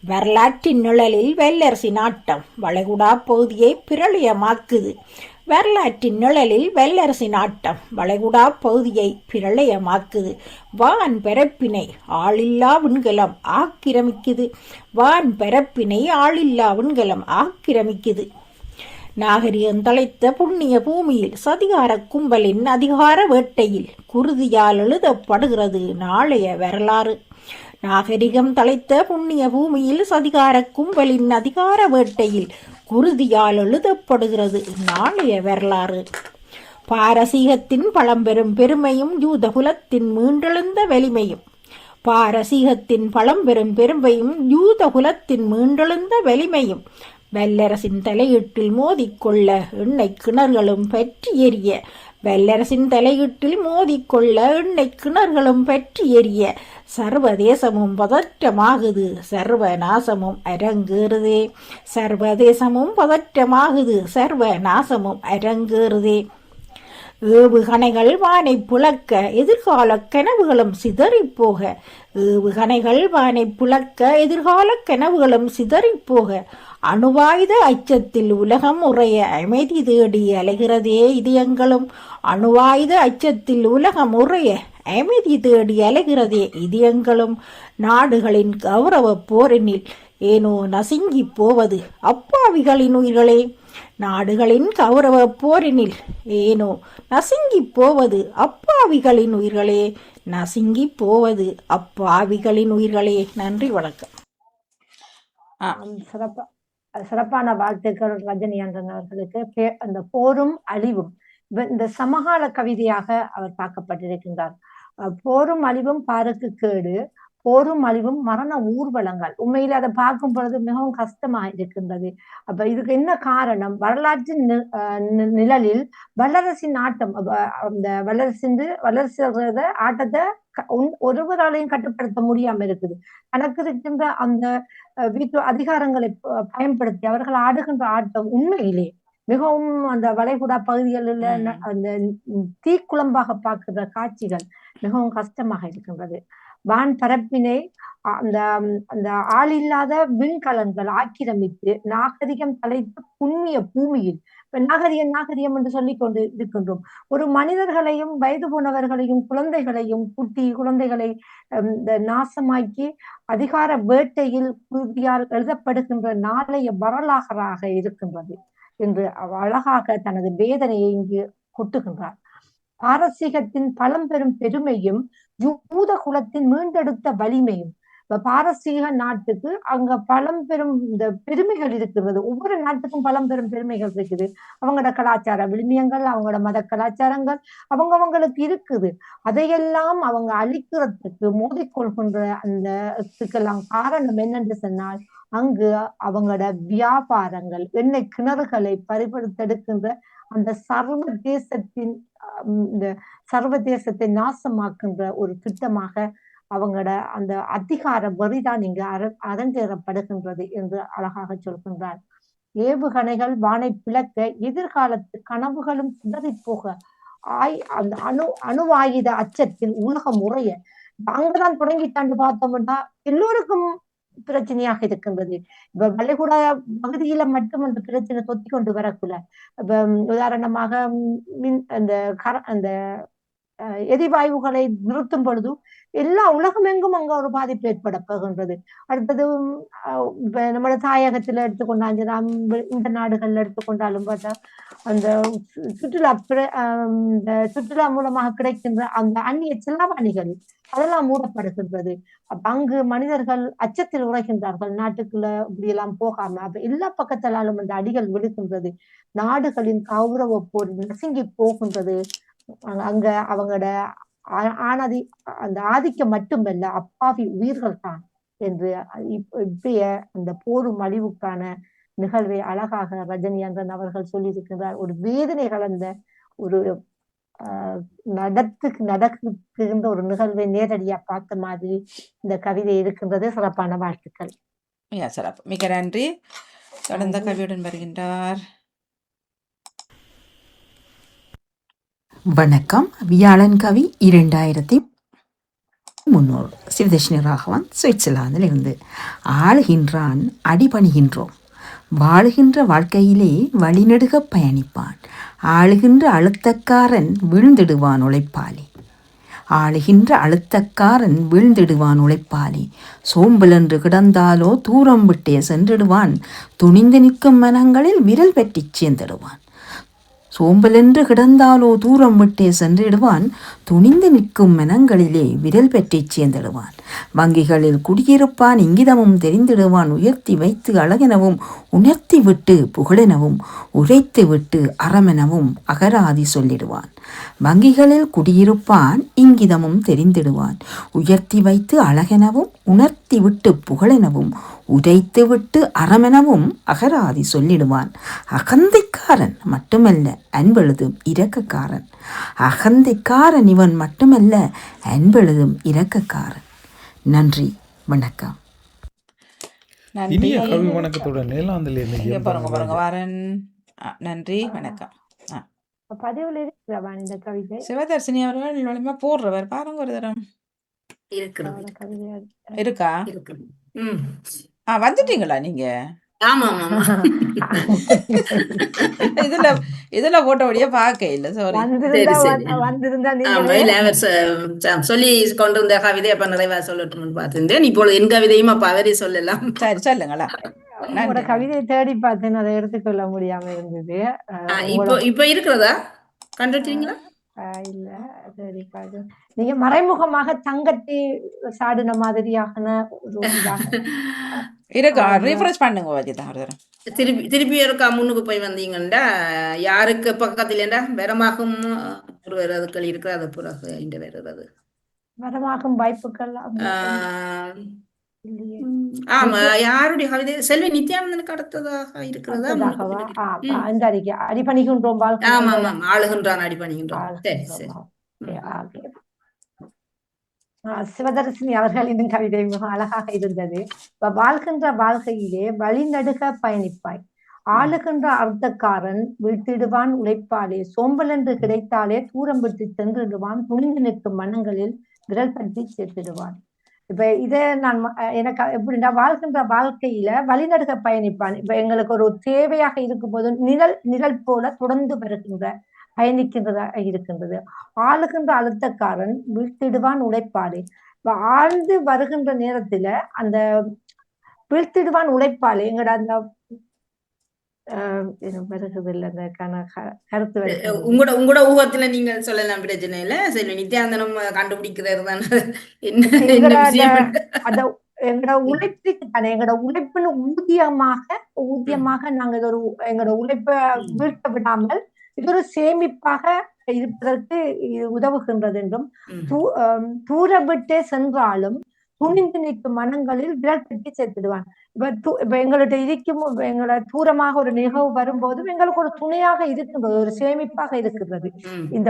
வரலாற்றின் நிழலில் வெள்ளரசி நாட்டம் வளைகுடா பகுதியை பிரளயமாக்குது. வரலாற்றின் நிழலில் வெள்ளரசி நாட்டம் வளைகுடா பகுதியை பிரளயமாக்குது. வான் பரப்பினை ஆளில்லா விண்கலம் ஆக்கிரமிக்குது. வான் பரப்பினை ஆளில்லா விண்கலம் ஆக்கிரமிக்குது. நாகரிகம் தழைத்த புண்ணிய பூமியில் சதிகார கும்பலின் அதிகார வேட்டையில் குருதியால் எழுதப்படுகிறது நாளைய வரலாறு. நாகரிகம் தழைத்த புண்ணிய பூமியில் சதிகார கும்பலின் அதிகார வேட்டையில் குருதியால் எழுதப்படுகிறது நாளைய வரலாறு. பாரசீகத்தின் பழம்பெரும் பெருமையும் யூதகுலத்தின் மீண்டெழுந்த வலிமையும் பாரசீகத்தின் பழம்பெரும் பெருமையும் யூதகுலத்தின் மீண்டெழுந்த வலிமையும் வல்லரசின் தலையீட்டில் மோதிக்கொள்ள எண்ணெய் கிணறுகளும் பற்றி எரிய வல்லரசின் தலையீட்டில் மோதிக்கொள்ள எண்ணெய் கிணறுகளும் பற்றி எரிய சர்வதேசமும் பதற்றமாகுது சர்வநாசமும் அரங்கேறுதே. சர்வதேசமும் பதற்றமாகுது சர்வநாசமும் அரங்கேறுதே. ஏவுகணைகள் வானை புழக்க எதிர்கால கனவுகளும் சிதறிப்போக ஏவுகணைகள் வானை புழக்க எதிர்கால கனவுகளும் சிதறிப்போக அணுவாயுத அச்சத்தில் உலகம் உறைய அமைதி தேடி அலைகிறதே இதயங்களும். அணுவாயுத அச்சத்தில் உலகம் உறைய அமைதி தேடி அலைகிறதே இதயங்களும். நாடுகளின் கௌரவ போரினில் ஏனோ நசுங்கி போவது அப்பாவிகளின் உயிர்களே. நாடுகளின் கௌரவ போரினில் ஏனோ நசுங்கி போவது அப்பாவிகளின் உயிர்களே. நசுங்கி போவது அப்பாவிகளின் உயிர்களே. நன்றி, வணக்கம். சிறப்பான வாழ்த்துக்கள் ரஜினி அண்ணன் அவர்களுக்கு. அந்த போரும் அழிவும் இந்த சமகால கவிதையாக அவர் பார்க்கப்பட்டிருக்கின்றார். போரும் அழிவும் பாருக்கு கேடு, போரும் அழிவும் மரண ஊர்வலங்கள். உண்மையில அதை பார்க்கும் பொழுது மிகவும் கஷ்டமா இருக்கின்றது. அப்ப இதுக்கு என்ன காரணம்? வரலாற்றின் நிழலில் வல்லரசின் ஆட்டம், அந்த வல்லரசு ஆட்டத்தை ஒருவராலையும் கட்டுப்படுத்த முடியாம இருக்குது. தனக்கு இருக்கின்ற அந்த வீட்டு அதிகாரங்களை பயன்படுத்தி அவர்கள் ஆடுகின்ற ஆட்டம் உண்மையிலே மிகவும் அந்த வளைகுடா பகுதிகளில் அந்த தீக்குழம்பாக பார்க்கிற காட்சிகள் மிகவும் கஷ்டமாக இருக்கின்றது. வான் பரப்பினை அந்த அந்த ஆளில்லாத விண்கலன்கள் ஆக்கிரமித்து நாகரிகம் தலைத்து புண்ணிய பூமியில் நாகரிகம் என்று சொல்லிக் கொண்டு இருக்கின்றோம். ஒரு மனிதர்களையும் வயது போனவர்களையும் குழந்தைகளை நாசமாக்கி அதிகார வேட்டையில் குருதியால் எழுதப்படுகின்ற நாளைய வரலாறாக இருக்கின்றது என்று அழகாக தனது வேதனையை இங்கு கொட்டுகின்றார். பாரசீகத்தின் பழம்பெரும் பெருமையும் யூத குலத்தின் மீண்டெடுத்த வலிமையும். பாரசீக நாட்டுக்கு அங்க பழம்பெரும் இந்த பெருமைகள் இருக்கிறது. ஒவ்வொரு நாட்டுக்கும் பழம்பெரும் பெருமைகள் இருக்குது. அவங்களோட கலாச்சார விழுமியங்கள், அவங்களோட மத கலாச்சாரங்கள் அவங்களுக்கு இருக்குது. அதையெல்லாம் அவங்க அழிக்கிறதுக்கு மோதிக்கொள்கின்ற அந்த இதுக்கெல்லாம் காரணம் என்னென்று சொன்னால், அங்கு அவங்களோட வியாபாரங்கள், எண்ணெய் கிணறுகளை பறிபடுத்தெடுக்கின்ற அந்த சர்வதேசத்தை நாசமாக்குன்ற ஒரு திட்டமாக அவங்களோட அந்த அதிகார வரிதான் இங்கு அரங்கேறப்படுகின்றது என்று அழகாக சொல்கின்றார். ஏவுகணைகள் வானை பிளக்க எதிர்காலத்து கனவுகளும் சிதறி போக அந்த அணுவாயுத அச்சத்தில் உலகம் உறைய அங்கதான் தொடங்கிட்டாண்டு பார்த்தோம்னா எல்லோருக்கும் பிரச்சனையாக இருக்கின்றது. இப்ப வளைகுடா பகுதியில மட்டும் அந்த பிரச்சனை தொத்தி கொண்டு வரக்குள்ள உதாரணமாக அந்த எரிவாயுகளை நிறுத்தும் பொழுது எல்லா உலகமெங்கும் அங்க ஒரு பாதிப்பு ஏற்பட போகின்றது. அடுத்தது நம்மளோட தாயகத்துல எடுத்துக்கொண்டாலும் இந்த நாடுகள்ல எடுத்துக்கொண்டாலும் பார்த்தா அந்த சுற்றுலா மூலமாக கிடைக்கின்ற அந்த அந்நிய செலாவணிகள் அதெல்லாம் மூடப்படுகின்றது. அப்ப அங்கு மனிதர்கள் அச்சத்தில் உரைகின்றார்கள், நாட்டுக்குள்ள இப்படி எல்லாம் போகாம. அப்ப எல்லா பக்கத்திலாலும் அந்த அடிகள் விழுகின்றது. நாடுகளின் கௌரவ போர் நசுங்கி போகின்றது. அங்க அவங்களோட அந்த ஆதிக்கம் மட்டுமல்ல, அப்பாவி உயிர்கள் தான் என்று இப்பய அந்த போரும் அழிவுக்கான நிகழ்வை அழகாக ரஜினி அண்ணன் அவர்கள் சொல்லியிருக்கிறார். ஒரு வேதனை கலந்த ஒரு நடக்குகின்ற ஒரு நிகழ்வை நேரடியா பார்த்த மாதிரி இந்த கவிதை இருக்கின்றது. சிறப்பான வாழ்த்துக்கள். சிறப்பு, மிக நன்றி. தொடர்ந்த கவியுடன் வருகின்றார். வணக்கம். வியாழன் கவி 2300 சிவதர்ஷினி ராகவன், சுவிட்சர்லாந்தில் இருந்து. ஆளுகின்றான் அடிபணிகின்றோம், வாழுகின்ற வாழ்க்கையிலே வழிநெடுக பயணிப்பான், ஆளுகின்ற அழுத்தக்காரன் விழுந்திடுவான் உழைப்பாளி. ஆளுகின்ற அழுத்தக்காரன் வீழ்ந்திடுவான் உழைப்பாளி. சோம்பலென்று கிடந்தாலோ தூரம் விட்டே சென்றிடுவான். துணிந்து நிற்கும் மனங்களில் விரல் பற்றிச் சேர்ந்திடுவான். சோம்பலென்று கிடந்தாலோ தூரம் விட்டே சென்றிடுவான். துணிந்து நிற்கும் மனங்களிலே விரல் பற்றிச் சேர்ந்திடுவான். வங்கிகளில் குடியிருப்பான். இங்கிதமும் தெரிந்திடுவான். உயர்த்தி வைத்து அழகெனவும் உணர்த்தி விட்டு புகழெனவும் உரைத்து விட்டு அறமெனவும் அகராதி சொல்லிடுவான். வங்கிகளில் குடியிருப்பான். இங்கிதமும் தெரிந்திடுவான். உயர்த்தி வைத்து அழகெனவும் உணர்த்தி விட்டு புகழெனவும் உரைத்து விட்டு அறமெனவும் அகராதி சொல்லிடுவான். அகந்தைக்காரன் மட்டுமல்ல அன்பெழுதும் இரக்கக்காரன். அகந்தைக்காரன் இவன் மட்டுமல்ல அன்பெழுதும் இரக்கக்காரன். நன்றி, வணக்கம். நன்றி. இனிய கவி வணக்கத்துடன் நேலாந்தில் இங்க பாருங்க வாரன். நன்றி, வணக்கம். பதிவுல இருக்கிறவா இந்த கவிதை? சிவதர்சினி அவர்கள் வலிமை போடுறவர் பாருங்க ஒரு தரம் இருக்கிறது கவிதை இருக்கா? இருக்குது. ம். வந்துட்டீங்களா நீங்க? ஆமா ஆமா இதுல இதுல போட்டபடியே பார்க்க இல்ல. சாரி. வந்திருந்தா சரி. வந்திருந்தா ஆமா, நீங்களே இல்ல அவர் சொல்லி கொண்டு வந்த கவிதை அப்ப நிறைவா சொல்லட்டும்னு பார்த்திருந்தேன். இப்பொழுது என் கவிதையும் அப்ப அவரே சொல்லலாம். சரி, சொல்லுங்களா. உங்களோட கவிதையை தேடி பார்த்தேன், அதை எடுத்துக்கொள்ள முடியாம இருந்தது. இப்ப இருக்கிறதா கண்டுட்டீங்களா? இல்ல, சரி பாரு. நீங்க மறைமுகமாக தங்கத்தை சாடின மாதிரியான ஒரு இருக்கா? ரீஃப்ரெஷ் பண்ணுங்க வஜிதா ஒரு தரம். திருப்பி இருக்கா முன்னுக்கு போய் வந்தீங்கன்னா யாருக்கு பக்கத்துலண்டா வரமாகும் ஒருவர் அதுக்கள் இருக்கிற அது பிறகு இந்த வருகிறது வரமாகும் வாய்ப்புகள் ஆமா. யாருடைய கவிதை? செல்வி நித்யானந்தனுக்கு அடுத்ததாக இருக்கிறதா? இந்த அறிக்கை அடிபணிகின்றோம். ஆமா ஆமா, ஆளுகின்றான் அடிபணிகின்றோம். சரி சரி. சிவதர்சினி அவர்களின் கவிதை மிக அழகாக இருந்தது. வாழ்கின்ற வாழ்க்கையிலே வழிநடுக பயணிப்பாய். ஆளுகின்ற அர்த்தக்காரன் வீழ்த்திடுவான் உழைப்பாலே. சோம்பல் என்று கிடைத்தாலே தூரம் விட்டு சென்றிடுவான். துணிந்து நிற்கும் மனங்களில் விரல் பற்றி சேர்த்திடுவான். இப்ப இதை நான் எனக்கு எப்படின்னா, வாழ்கின்ற வாழ்க்கையில வழிநடுக பயணிப்பான். இப்ப எங்களுக்கு ஒரு தேவையாக இருக்கும் போது நிழல் போல தொடர்ந்து வருகின்ற பயணிக்கின்றதா இருக்கின்றது. ஆளுகின்ற அழுத்தக்காரன் வீழ்த்திடுவான் உழைப்பாளே. இப்ப ஆழ்ந்து வருகின்ற நேரத்துல அந்த வீழ்த்திடுவான் உழைப்பாளே எங்கட அந்த வருகிறதில்லை அந்த கருத்து. உங்களோட ஊகத்துல நீங்க சொல்லலாம், பிரச்சனை இல்ல. சரி, நித்யானந்தனம் கண்டுபிடிக்கிறது தானே எங்களோட உழைப்புக்கு தானே, எங்களோட உழைப்புன்னு ஊதியமாக நாங்க இது ஒரு எங்களோட உழைப்பை வீழ்த்த விடாமல் இது ஒரு சேமிப்பாக இருப்பதற்கு உதவுகின்றது என்றும், தூர விட்டே சென்றாலும் துணிந்து நிற்கும் மனங்களில் விரல் பற்றி சேர்த்துடுவான். இப்ப எங்கள்கிட்ட இருக்கும் எங்களை தூரமாக ஒரு நிகழ்வு வரும்போதும் எங்களுக்கு ஒரு துணையாக இருக்கின்றது, ஒரு சேமிப்பாக இருக்கின்றது இந்த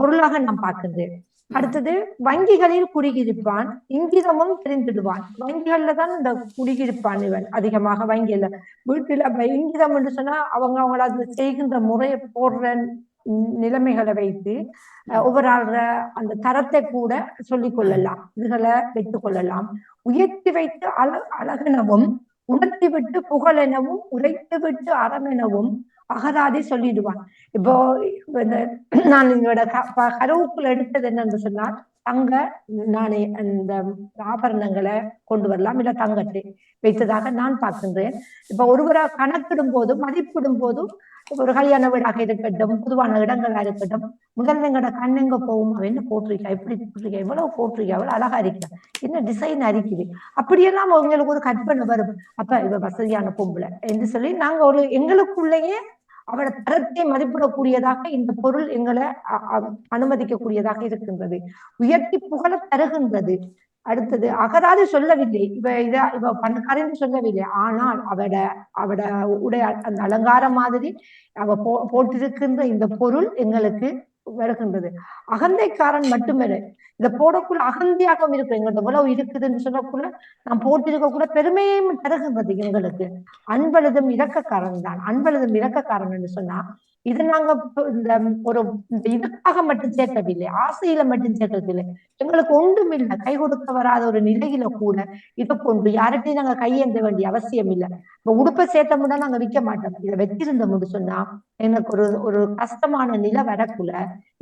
பொருளாக நான் பார்க்கின்றேன். அடுத்தது, வங்கிகளில் குடியிருப்பான் இங்கிதமும் தெரிந்திடுவான். வங்கிகள்ல தான் இந்த குடியிருப்பான் இவன் அதிகமாக. வங்கியில வீட்டுல இங்கிதம் என்று சொன்னா அவங்கள அது செய்கின்ற முறையை போடுற நிலைமைகளை வைத்து ஒவ்வொரு அந்த தரத்தை கூட சொல்லிக் கொள்ளலாம், இதுகளை வைத்துக் கொள்ளலாம். உயர்த்தி வைத்து அழகெனவும் உணர்த்தி விட்டு புகழெனவும் உரைத்து விட்டு அறமெனவும் அகராதி சொல்லிடுவான். இப்போ நான் இதோட கருவுக்குள் எடுத்தது என்னன்னு சொன்னால், தங்க நானே அந்த ஆபரணங்களை கொண்டு வரலாம், இல்ல தங்கத்தை வைத்ததாக நான் பார்க்கின்றேன். இப்ப ஒருவரை கணக்கிடும் போதும் மதிப்பிடும் போதும், ஒரு கல்யாண வீடாக இருக்கட்டும், பொதுவான இடங்களா இருக்கட்டும், முதல்ல எங்கட கண்ணெங்க போகும், என்ன போட்டிருக்கா, எப்படி போட்டிருக்கா, இவ்வளவு போட்டிருக்கா, எவ்வளவு அழகா இருக்கா, என்ன டிசைன் அரிக்குது, அப்படியெல்லாம் அவங்களுக்கு ஒரு கற்பனை வரும். அப்ப இவ வசதியான பொம்பளை என்று சொல்லி நாங்க ஒரு எங்களுக்குள்ளேயே அவளோட தரத்தை மதிப்பிடக்கூடியதாக இந்த பொருள் எங்களை அனுமதிக்கக்கூடியதாக இருக்கின்றது. உயர்த்தி புகழ தருகின்றது. அடுத்தது, அகராதி சொல்லவில்லை, இவ பணக்காரன்னு சொல்லவில்லை. ஆனால் அவட உடைய அந்த அலங்காரம் மாதிரி அவ போட்டிருக்கின்ற இந்த பொருள் எங்களுக்கு வருகின்றது. அகந்தைக்காரன் மட்டுமல்ல, இதை போடக்குள்ள அகந்தியாகவும் இருக்கு. எங்கள்ட்ட எவ்வளவு இருக்குதுன்னு சொல்லக்குள்ள நான் போட்டிருக்க கூட பெருமையும் தருகின்றது எங்களுக்கு. அன்பழுதும் இரக்கக்காரன் தான். அன்பழுதும் இரக்கக்காரன் என்று சொன்னா, இது நாங்க இந்த ஒரு இந்த இதுக்காக மட்டும் சேர்க்கவில்லை, ஆசையில மட்டும் சேர்க்கவில்லை. எங்களுக்கு ஒன்றும் இல்லை, கை கொடுக்க வராத ஒரு நிலையில கூட இதை கொண்டு யார்கிட்டையும் நாங்க கையேந்த வேண்டிய அவசியம் இல்லை. இப்ப உடுப்பை சேர்த்தோம்னா நாங்க விற்க மாட்டோம். இதை வச்சிருந்தோம்னு சொன்னா எனக்கு ஒரு ஒரு கஷ்டமான நிலை வரக்குள்ள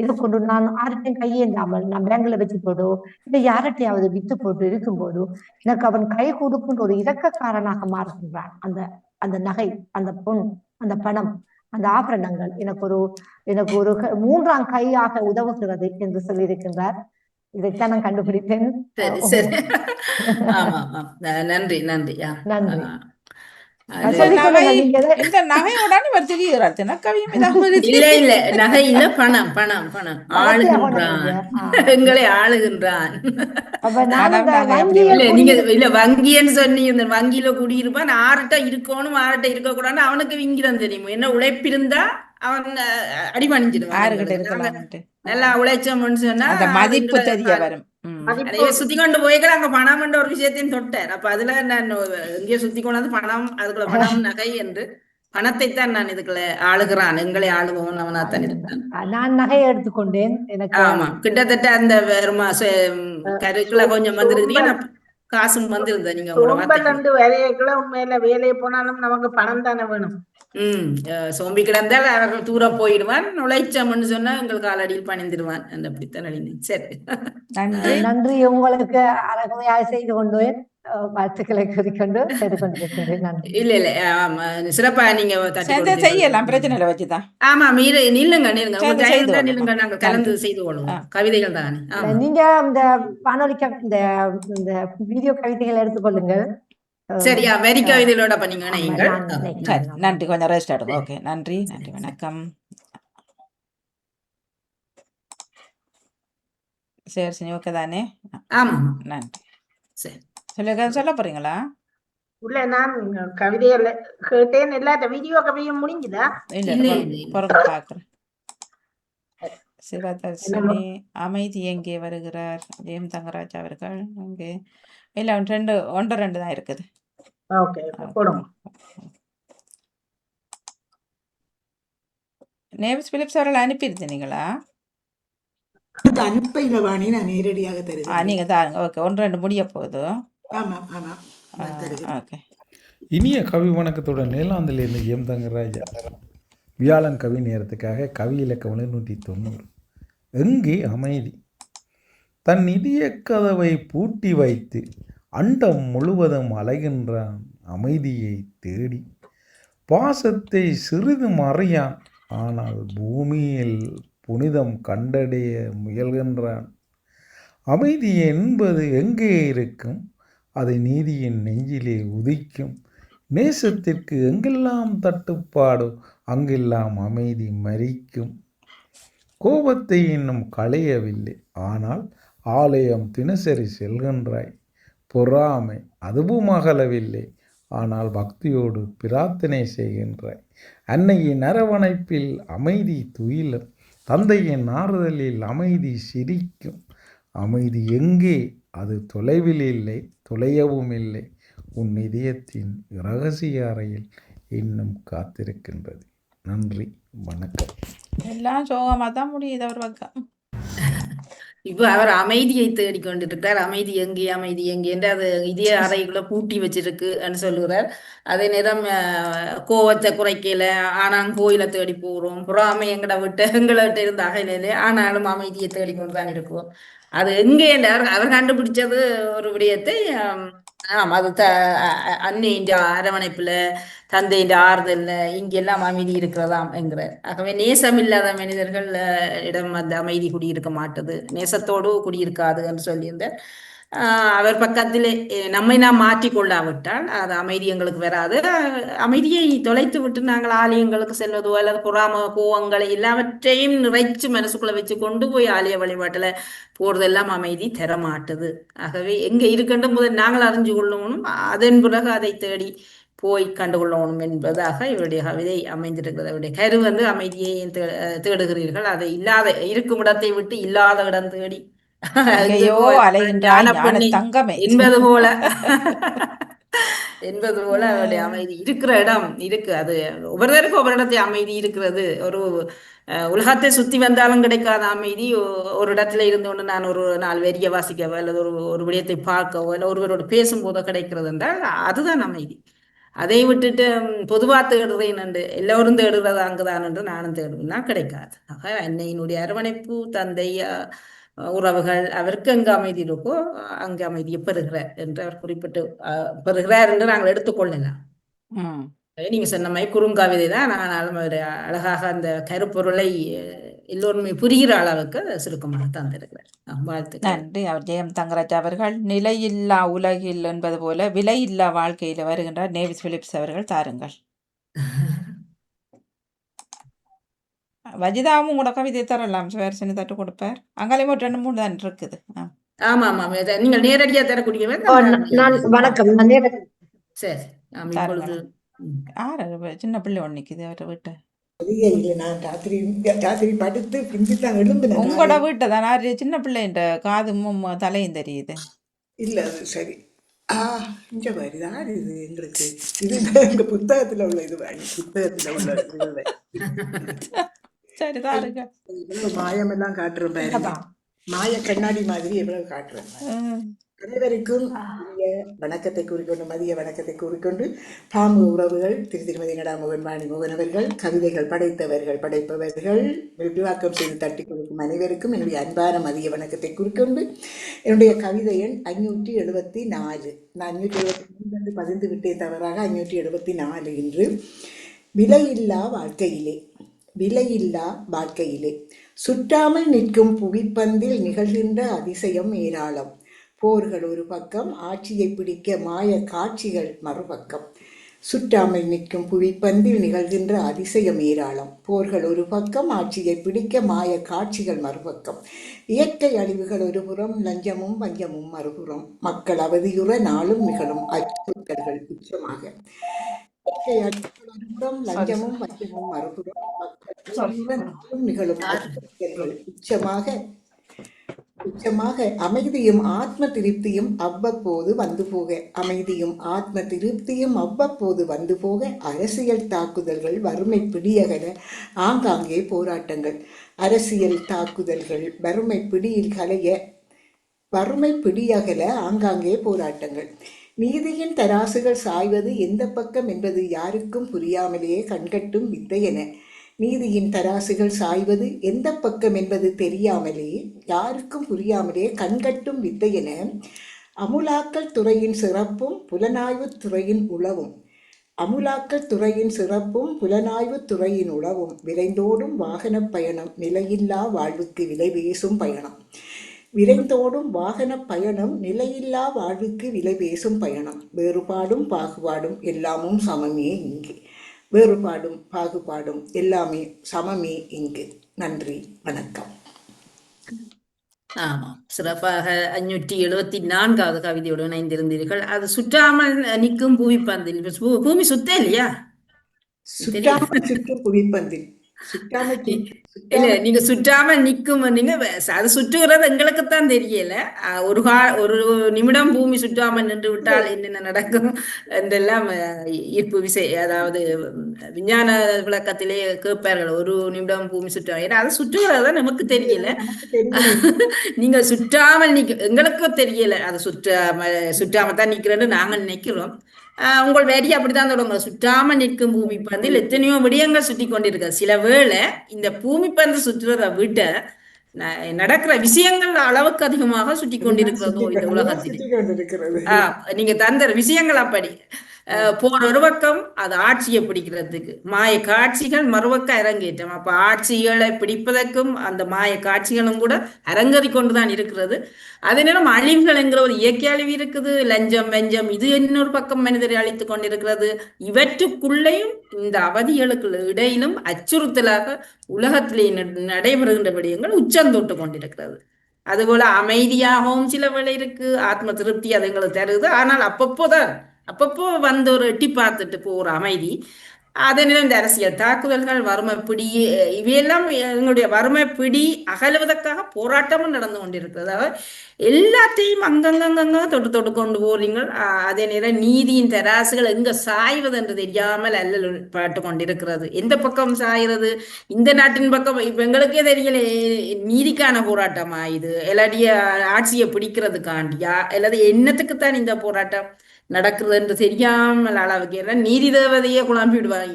இதை கொண்டு நான் யார்கிட்டையும் கையேந்தாமல் நான் பேங்க்ல வச்சு போடு, இதை யார்கிட்டையாவது வித்து போட்டு இருக்கும்போது எனக்கு அவன் கை கொடுக்கும் ஒரு இரக்கக்காரனாக மாறுகின்றான். அந்த அந்த நகை, அந்த பொன், அந்த பணம், அந்த ஆபரணங்கள் எனக்கு ஒரு மூன்றாம் கையாக உதவுகிறது என்று சொல்லியிருக்கின்றார். இதைத்தான் நான் கண்டுபிடித்தேன். சரி சரி. ஆமா ஆமா. நன்றி நன்றி. நன்றி. அது சொல்லிக் கொள்ளுங்க நீங்க எதை- இந்த நகையோடானே இவர் தெரிகிறார் தினக்கவியும் இதாக இல்ல இல்ல, நகை இல்ல, பணம் பணம் பணம். ஆளுகின்றான், எங்களை ஆளுகின்றான். அப்ப நான் அந்த நாங்க அப்படி வங்கியை இல்ல நீங்க இல்ல வங்கின்னு சொன்னீங்க, இந்த வங்கியில குடியிருப்பான், ஆறுட்ட இருக்கணும் ஆறுட்ட இருக்க கூடாதுன்னு அவனுக்கு விங்கிறன் தெரியுமா? என்ன உழைப்பிருந்தா அவன் அடிபணிஞ்சிடுவான். யாருகிட்ட எங்களுக்கு. நாங்க இருக்கலாம்ட்டு நல்லா உழைச்சோம்னு சொன்னா அந்த மதிப்பு அதுங்களை தெரிய வரும். அதையே சுத்தி கொண்டு போய்கள் அங்க பணம் என்ற ஒரு விஷயத்தையும் தொட்டார். அப்ப அதுல நான் எங்கேயோ சுத்தி கொண்டாந்து பணம், அதுக்குள்ள பணம் நகை என்று பணத்தைத்தான் நான் இதுக்குள்ள ஆளுகிறான், எங்களை ஆளுபவன் அவனாத்தான் இருக்கான். நான் நகையை எடுத்துக்கொண்டேன். எனக்கு ஆமா, கிட்டத்தட்ட அந்த கருக்குள்ள கொஞ்சம் வந்துருக்கீங்க, காசும் வந்திருந்தேன். நீங்க உங்களோட சோம்பல் வார்த்தைக்கு. ரெண்டு வேலைகளை உண்மையில வேலையை போனாலும் நமக்கு பணம் தானே வேணும். சோம்பி கிடந்தால் அவர்கள் தூர போயிடுவான், நுழைச்சம்னு சொன்னா எங்கள் காலடியில் பணிந்துடுவான். அந்த அப்படித்தான் அழிந்தேன். சரி, நன்றி. நன்றி. உங்களுக்கு அழகையாக செய்து கொண்டு வாழ்த்துக்களை கூறிக்கொண்டு செய்து கொண்டிருக்கின்றேன். நன்றி. இல்ல இல்ல, ஆமா, சிறப்பா நீங்க தட்டி சேர்ந்து கொடுத்தீங்க. செய்யலாம், பிரச்சனை இல்லை வச்சுதான். ஆமா, நில்லுங்க நில்லுங்க, சேர்ந்து உங்க செய்து டைம் தான் கொள்ளுங்க. நில்லுங்க, நாங்க கலந்து செய்து கொள்வோம். கவிதைகள் தானே. ஆமா நீங்க இந்த வானொலிக்க இந்த வீடியோ கவிதைகளை எடுத்துக்கொள்ளுங்கள். சரியா, வரி கவிதைகளோட பண்ணீங்க நீங்கள். சரி, நன்றி. கொஞ்சம் ரெஸ்ட் எடுங்க. ஓகே, நன்றி நன்றி, வணக்கம். சரி சரி, ஓகே தானே. ஆமா நன்றி. சரி, சொல்ல போறீங்களா? இல்ல நான் கவிதையில கேட்டேன். எல்லாத்த வீடியோ கவியும் முடிஞ்சுதா? இல்ல இல்ல, இல்ல, இல்ல. பிறகு பார்க்குறேன். சிவதர்ஷினி அமைதி எங்கே வருகிறார்? ஜெயம் தங்கராஜ் அவர்கள் அங்கே இல்லை, ஒன்று ரெண்டு தான் இருக்குது. ஓகே, போடுங்க. நேவிஸ் பிலிப்ஸ் அவர்கள் அனுப்பியிருந்தீங்களா? அனுப்ப இல்ல வாணி, நான் நேரடியாக தருகிறேன். நீங்க தாருங்க. ஓகே, ஒன்று ரெண்டு முடிய போகுது. ஆமாம் ஆமாம், நான் தருகிறேன். ஓகே. இனிய கவி வணக்கத்துடன் நீலாந்திலிருந்து எம் தங்கராஜா. வியாழன் கவி நேரத்துக்காக கவி இலக்கம் 190. எங்கே அமைதி? தன் இதய கதவை பூட்டி வைத்து அண்டம் முழுவதும் அலைகின்றான் அமைதியை தேடி. பாசத்தை சிறிதும் அறியான், ஆனால் பூமியில் புனிதம் கண்டடைய முயல்கின்றான். அமைதி என்பது எங்கே இருக்கும்? அது நீதியின் நெஞ்சிலே உதிக்கும். நேசத்திற்கு எங்கெல்லாம் தட்டுப்பாடோ அங்கெல்லாம் அமைதி மரிக்கும். கோபத்தை இன்னும் களையவில்லை, ஆனால் ஆலயம் தினசரி செல்கின்றாய். பொறாமை அதுவும் அகலவில்லை, ஆனால் பக்தியோடு பிரார்த்தனை செய்கின்றாய். அன்னையின் அரவணைப்பில் அமைதி துயிலும், தந்தையின் ஆறுதலில் அமைதி சிரிக்கும். அமைதி எங்கே? அது தொலைவில் இல்லை, தொலையவும் இல்லை. உன் இதயத்தின் இரகசிய அறையில் இன்னும் காத்திருக்கின்றது. நன்றி, வணக்கம். எல்லாம் சோகமாக தான் முடியுது அவர் பக்கம். இப்ப அவர் அமைதியை தேடிக்கொண்டிருக்கிறார். அமைதி எங்கே, அமைதி எங்கே என்று அது இதே அறைக்குள்ள பூட்டி வச்சிருக்குன்னு சொல்லுகிறார். அதே நேரம் கோவத்தை குறைக்கல, ஆனால் கோயிலை தேடி போகிறோம். பொறாமை எங்கள்கிட்ட இருந்த அகையிலே, ஆனாலும் அமைதியை தேடிக்கொண்டு தான் இருக்குவோம். அது எங்கே அவர் கண்டுபிடிச்சது ஒரு விடயத்தை. அது அன்னையின் அரவணைப்புல, தந்தையின் ஆறுதல்ல இங்கெல்லாம் அமைதி இருக்கிறதாம் என்கிறார். ஆகவே நேசம் இல்லாத மனிதர்கள் இடம் அந்த அமைதி குடியிருக்க மாட்டுது, நேசத்தோடு குடியிருக்காது என்று சொல்லியிருந்தார். அவர் பக்கத்திலே நம்மை நாம் மாற்றிக்கொள்ளாவிட்டால் அது அமைதி எங்களுக்கு வராது. அமைதியை தொலைத்து விட்டு நாங்கள் ஆலயங்களுக்கு செல்வதோ அல்லது பொறாம கோவங்களை எல்லாவற்றையும் நிறைச்சு மனசுக்குள்ள வச்சு கொண்டு போய் ஆலய வழிபாட்டுல போறதெல்லாம் அமைதி தரமாட்டுது. ஆகவே எங்க இருக்கின்ற முதல் நாங்கள் அறிஞ்சு கொள்ளணும், அதன் பிறகு அதை தேடி போய் கண்டுகொள்ளணும் என்பதாக இவருடைய கவிதை அமைந்திருக்கிறது. அவருடைய கரு அமைதியை தேடுகிறீர்கள், அதை இல்லாத இருக்கும் இடத்தை விட்டு இல்லாத இடம் தேடி என்பது போல என்பது போல அவருடைய அமைதி இருக்கிற இடம் இருக்கு. அது ஒவ்வொருத்தருக்கும் ஒவ்வொரு இடத்துல அமைதி இருக்கிறது. ஒரு உலகத்தை சுத்தி வந்தாலும் கிடைக்காத அமைதி ஒரு இடத்துல இருந்து கொண்டு நான் ஒரு 4 வரிய வாசிக்கவோ அல்லது ஒரு விடயத்தை பார்க்கவோ இல்லை ஒருவரோடு பேசும்போதோ கிடைக்கிறது என்றால் அதுதான் அமைதி. அதை விட்டுட்டு பொதுவா தேடுறேன் என்று எல்லோரும் தேடுறது அங்குதான் என்று நானும் தேடுவேன்னா கிடைக்காது. ஆக அன்னையினுடைய அரவணைப்பு, தந்தை, உறவுகள், அவருக்கு எங்கு அமைதி இருக்கோ அங்கு அமைதியை பெறுகிறார் என்று அவர் குறிப்பிட்டு பெறுகிறார் என்று நாங்கள் எடுத்துக்கொள்ளலாம். நீங்க சொன்ன மாதிரி குறுங்கவிதை தான். ஆனாலும் அவர் அழகாக அந்த கருப்பொருளை எல்லோருமே புரிகிற அளவுக்கு சுருக்கமாக தந்திருக்கிறார். வாழ்த்துக்கள். நன்றி. அவர் ஜெயம் தங்கராஜ் அவர்கள் நிலையில்லா உலகில் என்பது போல விலையில்லா வாழ்க்கையில வருகின்றார். நேவிஸ் பிலிப்ஸ் அவர்கள் தாருங்கள். வஜிதாவும் கூட கவிதை தரலாம். சுவர்சனி தட்டு கொடுப்பார். அங்காலையும் 2-3 தான் இருக்குது. ஆமா ஆமா, நீங்கள் நேரடியா தரக்கூடியவர். வணக்கம். சரி, இப்பொழுது சின்ன பிள்ளை ஒன்று நிற்குது அவரை வீட்டை. நான் ராத்திரி படுத்து பிஞ்சுதான் எழும்புனேன். உங்களோட வீட்டை தான் சின்ன பிள்ளைன்ற காதும் தலையும் தெரியுது. இல்ல அது சரி. இங்க மாதிரிதான் இது எங்களுக்கு. இது எங்க புத்தகத்துல உள்ள இது புத்தகத்துல உள்ள சரிதான் இருக்கு. மாயம் எல்லாம் காட்டுற மாதிரி மாய கண்ணாடி மாதிரி எவ்வளவு காட்டுறேன். அனைவருக்கும் வணக்கத்தை கூறிக்கொண்டு மதிய வணக்கத்தை கூறிக்கொண்டு பாம்பு உறவுகள் திருமதி நடாமோகன் வாணிமோகன் அவர்கள் கவிதைகள் படைப்பவர்கள் விரிவாக்கம் செய்து தட்டி கொடுக்கும் அனைவருக்கும் என்னுடைய அன்பான மதிய வணக்கத்தை கூறிக்கொண்டு என்னுடைய கவிதை எண் 574. நான் 573 பதிந்து விட்டேன் தவறாக. 574 இன்று. விலையில்லா வாழ்க்கையிலே சுற்றாமல் நிற்கும் புவிப்பந்தில் நிகழ்கின்ற அதிசயம் ஏராளம். போர்கள் ஒரு பக்கம், ஆட்சியை பிடிக்க மாய காட்சிகள் மறுபக்கம். சுற்றாமல் நிற்கும் புவிப்பந்தில் நிகழ்கின்ற அதிசயம் ஏராளம். போர்கள் ஒரு பக்கம், ஆட்சியை பிடிக்க மாய காட்சிகள் மறுபக்கம். இயற்கை அழிவுகள் ஒருபுறம், லஞ்சமும் பஞ்சமும் மறுபுறம். மக்கள் அவதியுற நாளும் நிகழும் அச்சுறுத்தல்கள் உச்சமாக. இயற்கை அழிவுகள் ஒருபுறம், லஞ்சமும் பஞ்சமும் மறுபுறம். மக்கள் அவதியுற நாளும் நிகழும் அச்சுறுத்தல்கள் உச்சமாக. அமைதியும் ஆத்ம திருப்தியும் அவ்வப்போது வந்து போக அரசியல் தாக்குதல்கள் வறுமை பிடியகல ஆங்காங்கே போராட்டங்கள். வறுமை பிடியகல ஆங்காங்கே போராட்டங்கள். நீதியின் தராசுகள் சாய்வது எந்த பக்கம் என்பது யாருக்கும் புரியாமலேயே கண்கட்டும் வித்தையென. நீதியின் தராசுகள் சாய்வது எந்த பக்கம் என்பது தெரியாமலே யாருக்கும் புரியாமலே கண்கட்டும் வித்தையென. அமுலாக்கல் துறையின் சிறப்பும் புலனாய்வு துறையின் உளவும். விரைந்தோடும் வாகன பயணம் நிலையில்லா வாழ்வுக்கு விலை பேசும் பயணம். வேறுபாடும் பாகுபாடும் எல்லாமும் சமமே இங்கே. வேறுபாடும் பாகுபாடும் எல்லாமே சமமே இங்கு. நன்றி, வணக்கம். ஆமாம், சிறப்பாக 574வது கவிதையோடு இணைந்திருந்தீர்கள். அது சுற்றாமல் நிற்கும் புவிப்பந்தில். பூமி சுத்த இல்லையா? சுற்றும் புவிப்பந்தில் இல்ல, நீங்க சுற்றாமல் நிக்கும், நீங்க அது சுற்றுகிறது எங்களுக்குத்தான் தெரியல. ஒரு நிமிடம் பூமி சுற்றாமல் நின்று விட்டால் என்னென்ன நடக்கும் என்றெல்லாம் ஈர்ப்பு விசை, அதாவது விஞ்ஞான விளக்கத்திலே கேட்பார்கள். ஒரு நிமிடம் பூமி சுற்றாமல், ஏன்னா அது சுற்றுகிறதா நமக்கு தெரியல. நீங்க சுற்றாமல் எங்களுக்கு தெரியல. அது சுற்றாமல் தான் நிக்கிறேன்னு நாங்க நினைக்கிறோம். உங்கள் வேடி அப்படித்தான் தொடங்க. சுற்றாம நிற்கும் பூமி பந்தில் எத்தனையோ விடயங்கள் சுற்றி கொண்டிருக்க. சில வேளை இந்த பூமி பந்து சுற்றுறதை விட நடக்கிற விஷயங்கள் அளவுக்கு அதிகமாக சுற்றி கொண்டிருக்கிறதோ இந்த உலகத்தில். நீங்க தந்த விஷயங்கள் அப்படி. போன ஒரு பக்கம் அது ஆட்சியை பிடிக்கிறதுக்கு மாய காட்சிகள், மறுபக்கம் அரங்கேற்றம். அப்ப ஆட்சிகளை பிடிப்பதற்கும் அந்த மாய காட்சிகளும் கூட அரங்கறி கொண்டுதான் இருக்கிறது. அதே நேரம் அழிவுகள் என்கிற ஒரு இயற்கை அழிவு இருக்குது. லஞ்சம் வெஞ்சம் இது இன்னொரு பக்கம் மனிதரை அழித்து கொண்டிருக்கிறது. இவற்றுக்குள்ளேயும் இந்த அவதிகளுக்கு இடையிலும் அச்சுறுத்தலாக உலகத்திலே நடைபெறுகின்ற விடயங்கள் உச்சந்தொட்டு கொண்டிருக்கிறது. அதுபோல அமைதியாகவும் சில வேளை இருக்கு. ஆத்ம திருப்தி அது எங்களுக்கு தருது. ஆனால் அப்பப்போ வந்து ஒரு எட்டி பார்த்துட்டு போற அமைதி. அதே நேரம் இந்த அரசியல் தாக்குதல்கள், வறுமை பிடி, இவையெல்லாம் எங்களுடைய வறுமை பிடி அகலுவதற்காக போராட்டமும் நடந்து கொண்டிருக்கிறது. அதாவது எல்லாத்தையும் அங்கங்கங்க தொட்டு தொட்டு கொண்டு போறீங்க. அதே நேரம் நீதியின் தராசுகள் எங்க சாய்வது என்று தெரியாமல் அல்லல் பட்டு கொண்டிருக்கிறது. எந்த பக்கம் சாய்றது? இந்த நாட்டின் பக்கம் இப்ப எங்களுக்கே தெரியல, நீதிக்கான போராட்டமா இது, எல்லாடைய ஆட்சியை பிடிக்கிறதுக்காண்டியா, அல்லது என்னத்துக்குத்தான் இந்த போராட்டம் நடக்குது என்று தெரியாமல் அளவுக்கு எல்லாம் நீதி தேவதையே குழம்பிடுவாங்க.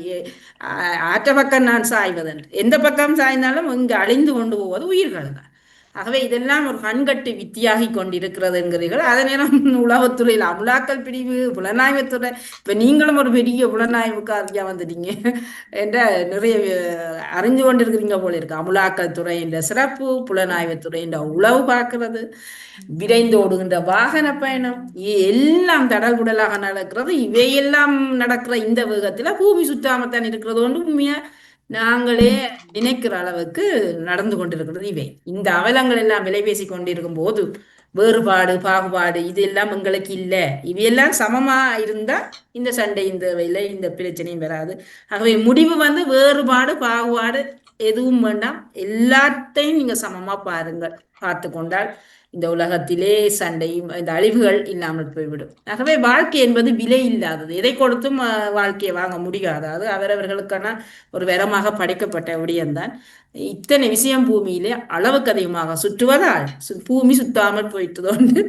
ஆற்ற பக்கம் நான் சாய்வதென்று எந்த பக்கம் சாய்ந்தாலும் இங்கு அழிந்து கொண்டு போவது உயிர்கள் தான். ஆகவே இதெல்லாம் ஒரு கண்கட்டு வித்தியாகி கொண்டிருக்கிறது என்கிறீர்கள். அதே நேரம் உளவுத்துறையில் அமலாக்கல் பிரிவு, புலனாய்வுத்துறை, இப்ப நீங்களும் ஒரு பெரிய புலனாய்வுக்காரியா வந்துட்டீங்க என்ற நிறைய அறிஞ்சு கொண்டிருக்கிறீங்க போல இருக்கு. அமலாக்கல் துறை என்ற சிறப்பு, புலனாய்வுத்துறை என்ற உளவு பார்க்கிறது, விரைந்து ஓடுகின்ற வாகன பயணம், எல்லாம் தடல்புடலாக நடக்கிறது. இவையெல்லாம் நடக்கிற இந்த வேகத்துல பூமி சுத்தாமத்தான் இருக்கிறது ஒன்று உண்மையா நாங்களே நினைக்கிற அளவுக்கு நடந்து கொண்டிருக்கிறது. இவை இந்த அவலங்கள் எல்லாம் விலை பேசி கொண்டிருக்கும் போது வேறுபாடு, பாகுபாடு இது எல்லாம் எங்களுக்கு இல்லை, இவையெல்லாம் சமமா இருந்தா இந்த சண்டை, இந்த வேலை, இந்த பிரச்சனையும் வராது. ஆகவே முடிவு வந்து வேறுபாடு, பாகுபாடு எதுவும் வேண்டாம், எல்லாத்தையும் நீங்க சமமா பாருங்கள். பார்த்து கொண்டால் இந்த உலகத்திலே சண்டையும் இந்த அழிவுகள் இல்லாமல் போய்விடும். ஆகவே வாழ்க்கை என்பது விலை இல்லாதது, எதை கொடுத்தும் வாழ்க்கையை வாங்க முடியாது. அது அவரவர்களுக்கான ஒரு வரமாக படைக்கப்பட்ட விடயம்தான். இத்தனை விஷயம் பூமியிலே அளவுக்கு அதிகமாக சுற்றுவதால் பூமி சுத்தாமல் போயிட்டதோண்டு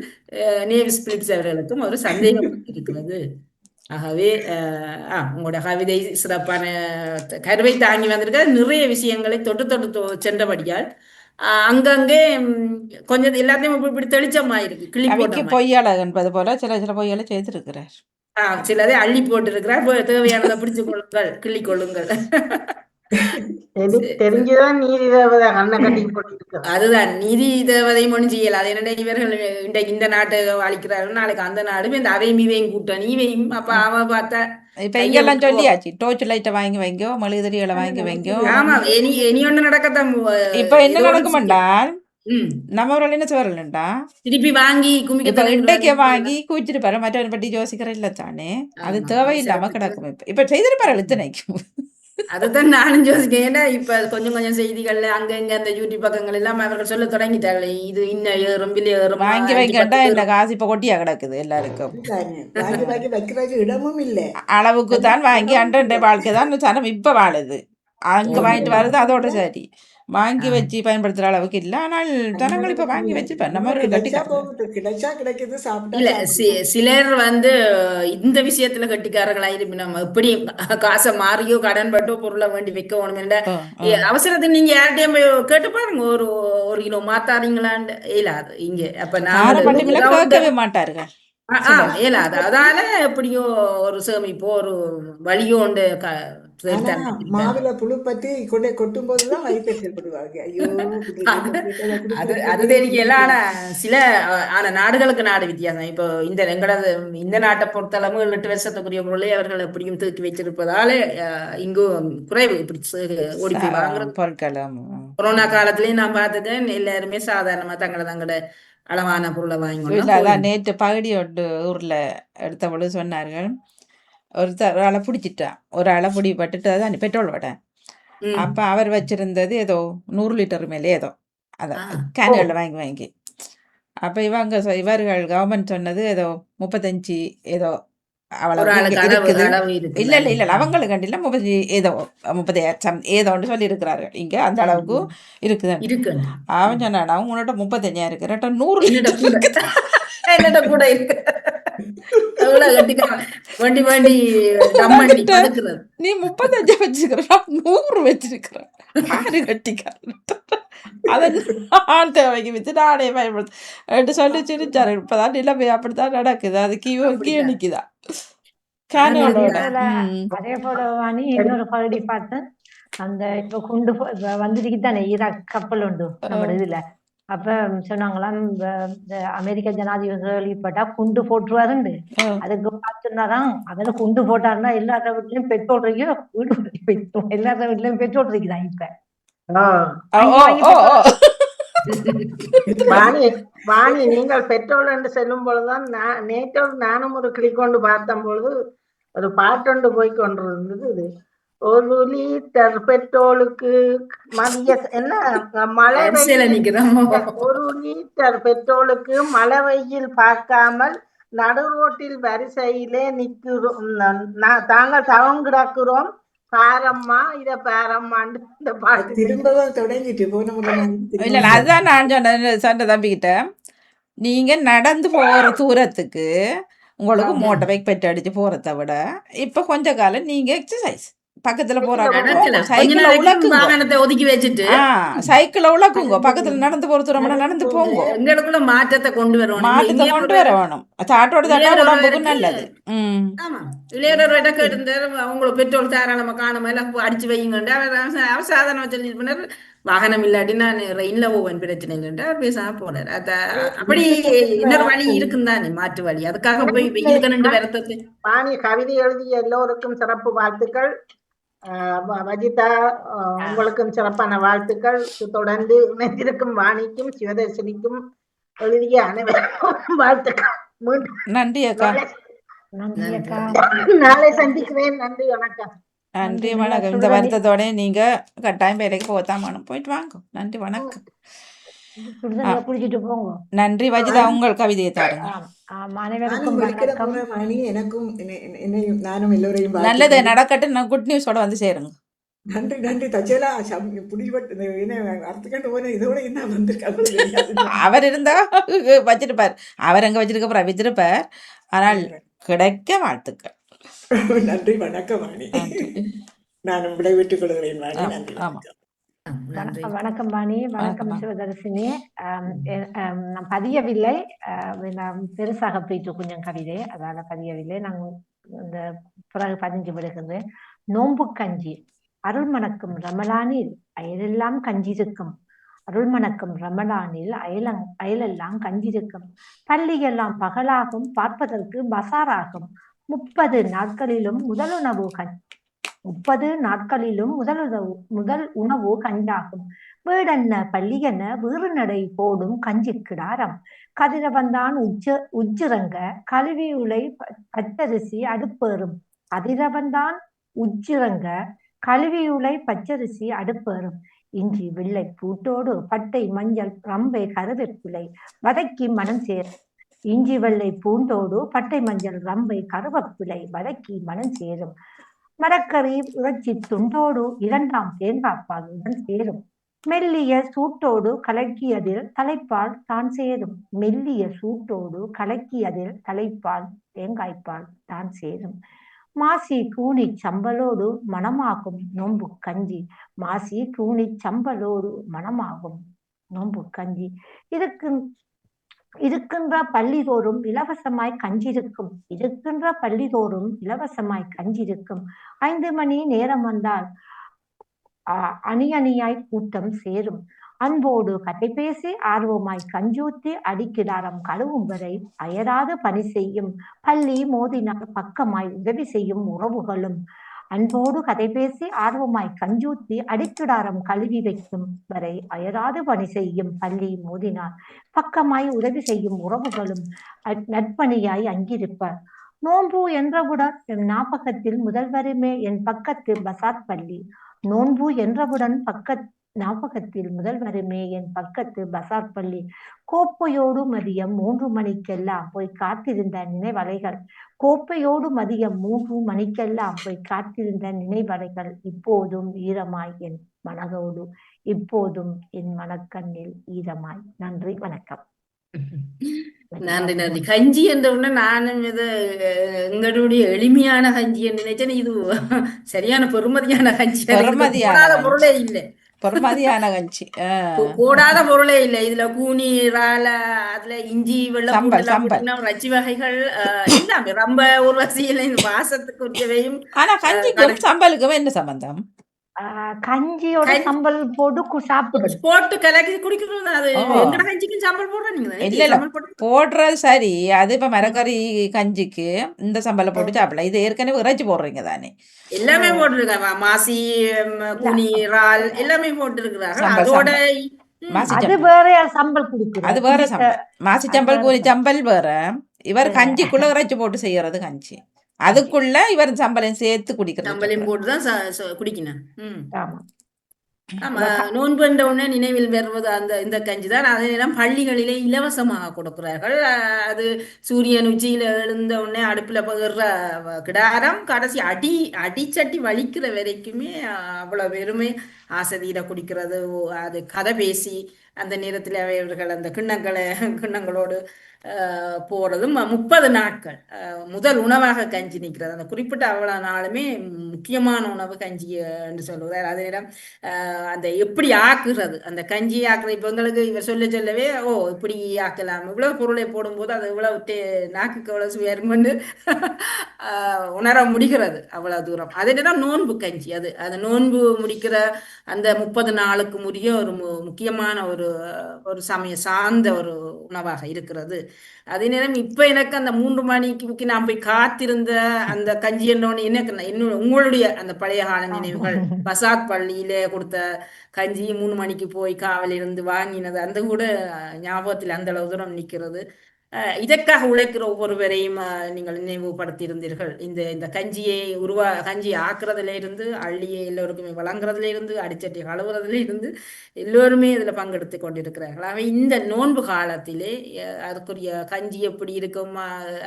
நேவிஸ் பிலிப்ஸ் அவர்களுக்கும் ஒரு சந்தேகம் இருக்கிறது. ஆகவே உங்களோட கவிதை சிறப்பான கருவை தாங்கி வந்திருக்க, நிறைய விஷயங்களை தொட்டு தொட்டு சென்றபடியால் அங்கங்கே கொஞ்சம் எல்லாத்தையும் இப்படி தெளிச்சமாயிருக்கு. கிளி போட்ட பொய்யாளர் என்பது போல சில சில பொய்யாளை செய்திருக்கிறார். சிலதை அள்ளி போட்டு இருக்கிறார். தேவையானதை பிடிச்சு கொள்ளுங்கள், கிள்ளி கொள்ளுங்கள். தெரிஞ்சுதான் நீதி தேவதை கண்ணை கட்டி போட்டு. அதுதான் நீதி தேவதை ஒன்றும் செய்யல. அது என்னடா இவர்கள் இன்றைக்கு இந்த நாட்டை அழிக்கிறார்கள், நாளைக்கு அந்த நாடு, இந்த அவையும் இவையும் கூட்டணி இவையும். அப்ப அவன் பார்த்தா இப்ப இங்கெல்லாம் சொல்லியாச்சு, டோர்ச் லைட்டை வாங்கி வைங்கோ, மெழுகுதிரிகளை வாங்கி வைங்கோ. ஆமா, இனி ஒண்ணு நடக்கத்தான். இப்ப என்ன நடக்குமென்றால் நம்மவர்கள் என்ன சொல்றா திருப்பி வாங்கி இன்றைக்கு வாங்கி குவிச்சிருப்பாரு, மற்றவரை பற்றி யோசிக்கிற இல்ல தானே, அது தேவையில்லாம கிடக்கும். இப்ப செய்திருப்பாரு இத்தனைக்கும். அதுதான் நானும் யோசிக்கிறேன். ஏன்னா இப்ப கொஞ்சம் கொஞ்சம் செய்திகள்ல அங்க இங்க அந்த யூடியூப் பக்கங்கள் எல்லாம் அவர்கள் சொல்ல தொடங்கிட்டாங்களே, இது இன்னும் ஏறும் பில் ஏறும், வாங்கி வைக்கட்டா இந்த காசு இப்ப கொட்டியா கிடக்குது எல்லாருக்கும். இடமும் இல்லை, அளவுக்கு தான் வாங்கி அன்றண்டை வாழ்க்கை தான் சனம் இப்ப வாழுது. அங்க வாங்கிட்டு வருது அதோட சரி, வாங்கி வச்சு பயன்படுத்துற அளவுக்கு இல்ல. ஆனால் ஜனங்கள் இப்ப வாங்கி வச்சு இல்ல. சிலர் வந்து இந்த விஷயத்துல கட்டிக்காரங்களா இருப்பினோம், எப்படி காசை மாறியோ கடன் பட்டோ பொருளை வேண்டி வைக்கணும். அவசரத்துக்கு நீங்க யார்கிட்டயும் கேட்டு பாருங்க, ஒரு கிலோ மாத்தாதீங்களான்னு இயலாது இங்க. அப்ப நான் கேட்கவே மாட்டார்கள், இயலாது. அதால எப்படியோ ஒரு சேமிப்போ ஒரு வழியோ உண்டு. மாவில புழு பத்தி கொண்டே கொட்டும் போதுதான் வயிற்று செயல்படுவாங்க. ஐயோ, அது தெரியல. ஆனா நாடுகளுக்கு நாடு வித்தியாசம். இப்போ இந்த நாட்டை பொறுத்தளவு 8 வருஷத்துக்குரிய பொருளை அவர்கள் எப்படியும் தூக்கி வச்சிருப்பதால இங்கும் குறைவு இப்படி ஓடி போய் வாங்குறது. கொரோனா காலத்திலயும் நான் பார்த்துட்டேன், எல்லாருமே சாதாரணமா தங்களோட அளவான பொருளை வாங்கி. நேற்று பகுதி ஒன்று ஊர்ல எடுத்த பொழுது சொன்னார்கள், ஒரு ஆளை பிடிச்சிட்டான், ஒரு ஆளை பிடிப்பட்டுட்டு அதான் பெட்ரோல் வடேன். அப்ப அவர் வச்சிருந்தது ஏதோ 100 லிட்டர் மேலே ஏதோ அதான் கேன்கள் வாங்கி. அப்ப இவர்கள் கவர்மெண்ட் சொன்னது ஏதோ 35 ஏதோ இல்ல அவங்களுக்கு கண்டில 30 ஏதோ 30 ஏதோன்னு சொல்லி இருக்கிறார்கள். இங்க அந்த அளவுக்கு இருக்குது. அவன் சொன்னா உங்கள்கிட்ட 35 இருக்கு, 100 என்னோட கூட இருக்கு. நீ 35 வச்சுக்கிற, 100 வச்சிருக்கிற, ஆறு கட்டிக்காரன் தேவைக்கு வச்சு நானே பயன்படுத்த சொல்லி சிரிச்சாரு. இப்பதான் நிலைமை அப்படித்தான் நடக்குது. அது கீழே நிக்குதான். அதே போல வாணி இன்னொரு பகுதி பார்த்தேன். அந்த இப்ப கொண்டு வந்துருக்கு தானே ஈராக் கப்பல் உண்டு நம்ம இதுல. அப்ப சொன்னாங்களாம் அமெரிக்க ஜனாதிபதி கேள்விப்பட்டா குண்டு போட்டுருவாருண்டு. அதுக்கு பார்த்துனாதான் அதில் குண்டு போட்டாருன்னா எல்லார வீட்லயும் பெட்ரோல் இருக்கு, வீடு எல்லார வீட்லயும் பெட்ரோல் இருக்குதான். இப்ப வாணி நீங்கள் பெட்ரோல் என்று செல்லும் பொழுதுதான் நேற்று நானும் ஒரு கிளிக் கொண்டு பார்த்த பொழுது ஒரு பாட்டொண்டு போய் கொண்டிருந்தது. இது ஒரு லிட்டர் பெட்ரோலுக்கு மதிய என்ன மழை வரிசையில வெயில் நிக்கிறோம். ஒரு லிட்டர் பெட்ரோலுக்கு மழை வெயில் பார்க்காமல் நடு ரோட்டில் வரிசையிலே நிற்கிறோம். தாங்கள் தவம் கிடக்கிறோம் பாரம்மா இத பாரம்மான்னு இந்த பாட்டு திரும்பவும் தொடங்கிட்டு போன முறை இல்லை அதுதான் நான் சொன்ன தம்பிக்கிட்ட நீங்கள் நடந்து போகிற தூரத்துக்கு உங்களுக்கு மோட்டர் பைக் பெட்டு அடிச்சு போகிறத விட இப்போ கொஞ்ச காலம் நீங்கள் எக்ஸசைஸ் பக்கத்தில் போகிறாங்க நடக்கல. கொஞ்ச சைக்கிளை நாளைக்கு உழக்குங்க. வாகனத்தை ஒதுக்கி வச்சுட்டு சைக்கிளை உழக்குங்க, பக்கத்தில் நடந்து போகிற தூரம் நடந்து போங்க. எங்களுக்குள்ள மாற்றத்தை கொண்டு வரணும். மாற்றத்தை கொண்டு வர வேணும். தாட்டோட தாட்டா உடம்புக்கு நல்லது. ஆமா இளையரோட கேட்டிருந்தாரு அவங்கள பெட்ரோல் தாராளமா காணுமா எல்லாம் அடிச்சு வையுங்க. அவர் சாதாரண சொல்லி பண்ணாரு வாகனம் இல்லாட்டி நான் ரயில்ல போவேன் பிரச்சனை இல்லைன்றா பேசாம போனார். அப்படி இன்னொரு வழி இருக்குந்தானே மாற்று வழி. அதுக்காக போய் வெயிலுக்கு நின்று வரத்தது. வாணி கவிதை எழுதிய எல்லோருக்கும் சிறப்பு வாழ்த்துக்கள். வஜிதா உங்களுக்கும் சிறப்பான வாழ்த்துக்கள். தொடர்ந்து இணைந்திருக்கும் வாணிக்கும் சிவதர்ஷினிக்கும் எழுதிய அனைவருக்கும் வாழ்த்துக்கள். நன்றி அக்கா. நன்றி அக்கா. நாளை சந்திக்கிறேன். நன்றி வணக்கம். நன்றி வணக்கம். இந்த வருத்தத்தோட நீங்க கட்டாயம் வேலைக்கு போகத்தான் வேணும். போயிட்டு வாங்க. நன்றி வணக்கம். சுடுதண்ணியை குடிச்சிட்டு போங்க. நன்றி வஜிதா, உங்கள் கவிதையை தாருங்க. அனைவருக்கும் வணக்கம். எனக்கும் என்னையும் நானும் எல்லோரையும் நல்லது நடக்கட்டும். நான் குட் நியூஸோட வந்து சேருங்க. நன்றி நன்றி தச்சலா புடிபட்டு அர்த்தக்கண்டு போன இதோட என்ன வந்திருக்காங்க. அவர் இருந்தா வச்சிருப்பார். அவர் அங்க வச்சிருக்க வச்சிருப்பார். ஆனால் கிடைக்க வாழ்த்துக்கள். நன்றி வணக்கம் வாணி. நான் விடைபெற்றுக் கொள்கிறேன் வாணி. நன்றி. வணக்கம் வாணி. வணக்கம் சிவதர்ஷினி. நான் பதியவில்லை, நான் பெருசாக போயிட்டு கொஞ்சம் கவிதை, அதால பதியவில்லை. நாங்கள் இந்த பிறகு 15 விடுகின்றேன். நோன்பு கஞ்சி. அருள் மணக்கும் ரமலானில் அயலெல்லாம் கஞ்சிருக்கும். அருள் மணக்கும் ரமலானில் அயலெல்லாம் கஞ்சிருக்கும். பள்ளியெல்லாம் பகலாகும், பார்ப்பதற்கு பசாராகும். 30 நாட்களிலும் முதல் உணவு கஞ்சாகும். வீடென்ன பள்ளியென்ன வீறு நடை போடும் கஞ்சி கிடாரம். கதிரவந்தான் உச்சிறங்க கல்வி உலை பச்சரிசி அடுப்பேறும். அதிரவந்தான் உச்சிறங்க கல்வியுலை பச்சரிசி அடுப்பேறும். இஞ்சி வெள்ளை பூட்டோடு பட்டை மஞ்சள் ரம்பை கருவேப்பிலை வதக்கி மனம் சேரும். இஞ்சி வெள்ளை பூண்டோடு பட்டை மஞ்சள் ரம்பை கருவேப்பிலை வதக்கி மனம் சேரும். மரக்கறி இறைச்சி துண்டோடு 2ஆம் தேங்காய்ப்பால் உடன் சேரும். மெல்லிய சூட்டோடு கலக்கியதில் தலைப்பால் தான் சேரும். மெல்லிய சூட்டோடு கலக்கியதில் தலைப்பால் தேங்காய்ப்பால் தான் சேரும். மாசி கூனி சம்பலோடு மணமாகும் நோன்பு கஞ்சி. மாசி கூனி சம்பலோடு மணமாகும் நோன்பு கஞ்சி. இருக்கின்ற பள்ளிதோறும் இலவசமாய் கஞ்சிருக்கும். இருக்கின்ற பள்ளிதோறும் இலவசமாய் கஞ்சிருக்கும். 5 மணி நேரம் வந்தால் அணியாய் கூட்டம் சேரும். அன்போடு கதை பேசி ஆர்வமாய் கஞ்சூத்தி அடிக்கிடாரம் கழுவும் வரை அயராது பணி செய்யும். பள்ளி மோதினால் பக்கமாய் உதவி செய்யும் உறவுகளும். அன்போடு கதை பேசி ஆர்வமாய் கஞ்சூத்தி அடிக்கிடாரம் கழுவி வைக்கும் வரை அயராது பணி செய்யும். பள்ளி மோதினால் பக்கமாய் உதவி செய்யும் உறவுகளும் நட்பணியாய் அங்கிருப்பர். நோன்பு என்றவுடன் என் ஞாபகத்தில் முதல்வருமே என் பக்கத்து பசாத் பள்ளி. நோன்பு என்றவுடன் ஞாபகத்தில் முதல்வருமே என் பக்கத்து பசார் பள்ளி. கோப்பையோடு மதியம் 3 மணிக்கெல்லாம் போய் காத்திருந்த நினைவலைகள். கோப்பையோடு மதியம் 3 மணிக்கெல்லாம் போய் காத்திருந்த நினைவலைகள் இப்போதும் ஈரமாய் என் மனதோடு. இப்போதும் என் மனக்கண்ணில் ஈரமாய். நன்றி வணக்கம். நன்றி. கஞ்சி என்ற உடனே நானும் இது எங்களுடைய எளிமையான கஞ்சி என்று நினைச்சேன். இது சரியான பெருமதியான கஞ்சி. பொருளே இல்லை. பொறுமதியான கஞ்சி. கூடாத பொருளே இல்லை. இதுல கூனி இறால அதுல இஞ்சி வெள்ளம் ரச்சி வகைகள் எல்லாமே ரொம்ப ஒரு வசதியில வாசத்துக்கு உரியவையும். ஆனா கஞ்சிக்கும் சம்பலுக்கும் என்ன சம்பந்தம்? கஞ்சியோட சம்பல் போட்டு சாப்பிடுறது, போட்டு கலக்கி குடிக்கிறது. அது எங்கட கஞ்சிக்கும் சம்பல் போடுறீங்க? போடுறது சரி. அது இப்ப மரக்கறி கஞ்சிக்கு இந்த சம்பளை போட்டு சாப்பிடலாம். இது ஏற்கனவே இறைச்சி போடுறீங்க தானே? எல்லாமே போட்டுருக்காங்க. மாசி கூனி இறால் எல்லாமே போட்டுருக்காங்க. அதோட அது வேற சம்பல் குடிக்கிறது. அது வேற சம்பல். மாசி சம்பல் கூனி சம்பல் வேற. இவர் கஞ்சிக்குள்ள இறைச்சி போட்டு செய்யறது கஞ்சி. அதுக்குள்ள இவர் சம்பளம் சேர்த்து குடிக்கிறது சம்பளையும் போட்டு தான் குடிக்கணும். ஆமா ஆமா, நோன்புன்ற உடனே நினைவில் வருவது இந்த கஞ்சி தான். அதே நேரம் பள்ளிகளிலே இலவசமாக கொடுக்கிறார்கள். அது சூரியன் உச்சியில எழுந்த உடனே அடுப்புல பகிர்ற கிடாரம் கடைசி அடிச்சட்டி வலிக்கிற வரைக்குமே அவ்வளவு வெறுமை ஆசதியில குடிக்கிறது. அது கதை பேசி அந்த நேரத்தில் அவர்கள் அந்த கிண்ணங்களோடு போறதும் 30 நாட்கள் முதல் உணவாக கஞ்சி நிற்கிறது. அந்த குறிப்பிட்ட அவ்வளவு நாளுமே முக்கியமான உணவு கஞ்சி என்று சொல்லுவார். அதே நேரம் அந்த எப்படி ஆக்குறது, அந்த கஞ்சியை ஆக்குறது. இப்போ எங்களுக்கு இவர் சொல்லவே இப்படி ஆக்கலாம், இவ்வளவு பொருளை போடும்போது அது இவ்வளவு நாக்குக்கு எவ்வளவு சுயர்மன்னு உணர முடிகிறது அவ்வளவு தூரம். அதே நேரம் நோன்பு கஞ்சி, அது நோன்பு முடிக்கிற அந்த 30 நாளுக்கு முடிய ஒரு முக்கியமான ஒரு சமய சார்ந்த ஒரு உணவாக இருக்கிறது. அதே நேரம் இப்ப எனக்கு அந்த 3 மணிக்கு நான் போய் காத்திருந்த அந்த கஞ்சி என்னோன்னு எனக்கு உங்களுடைய அந்த பழைய கால நினைவுகள், பசாத் பள்ளியில கொடுத்த கஞ்சி 3 மணிக்கு போய் காவலில் இருந்து வாங்கினது அந்த கூட ஞாபகத்தில் அந்த அளவு தூரம் நிற்கிறது. இதற்காக உழைக்கிற ஒவ்வொருவரையும் நீங்கள் நினைவுபடுத்தியிருந்தீர்கள். இந்த கஞ்சி ஆக்குறதுல இருந்து அள்ளியை எல்லோருக்குமே வழங்குறதுல இருந்து அடிச்சட்டி கழுவுறதுல இருந்து எல்லோருமே இதுல பங்கெடுத்து கொண்டிருக்கிறார்கள். அவை இந்த நோன்பு காலத்திலே அதுக்குரிய கஞ்சி எப்படி இருக்கும்,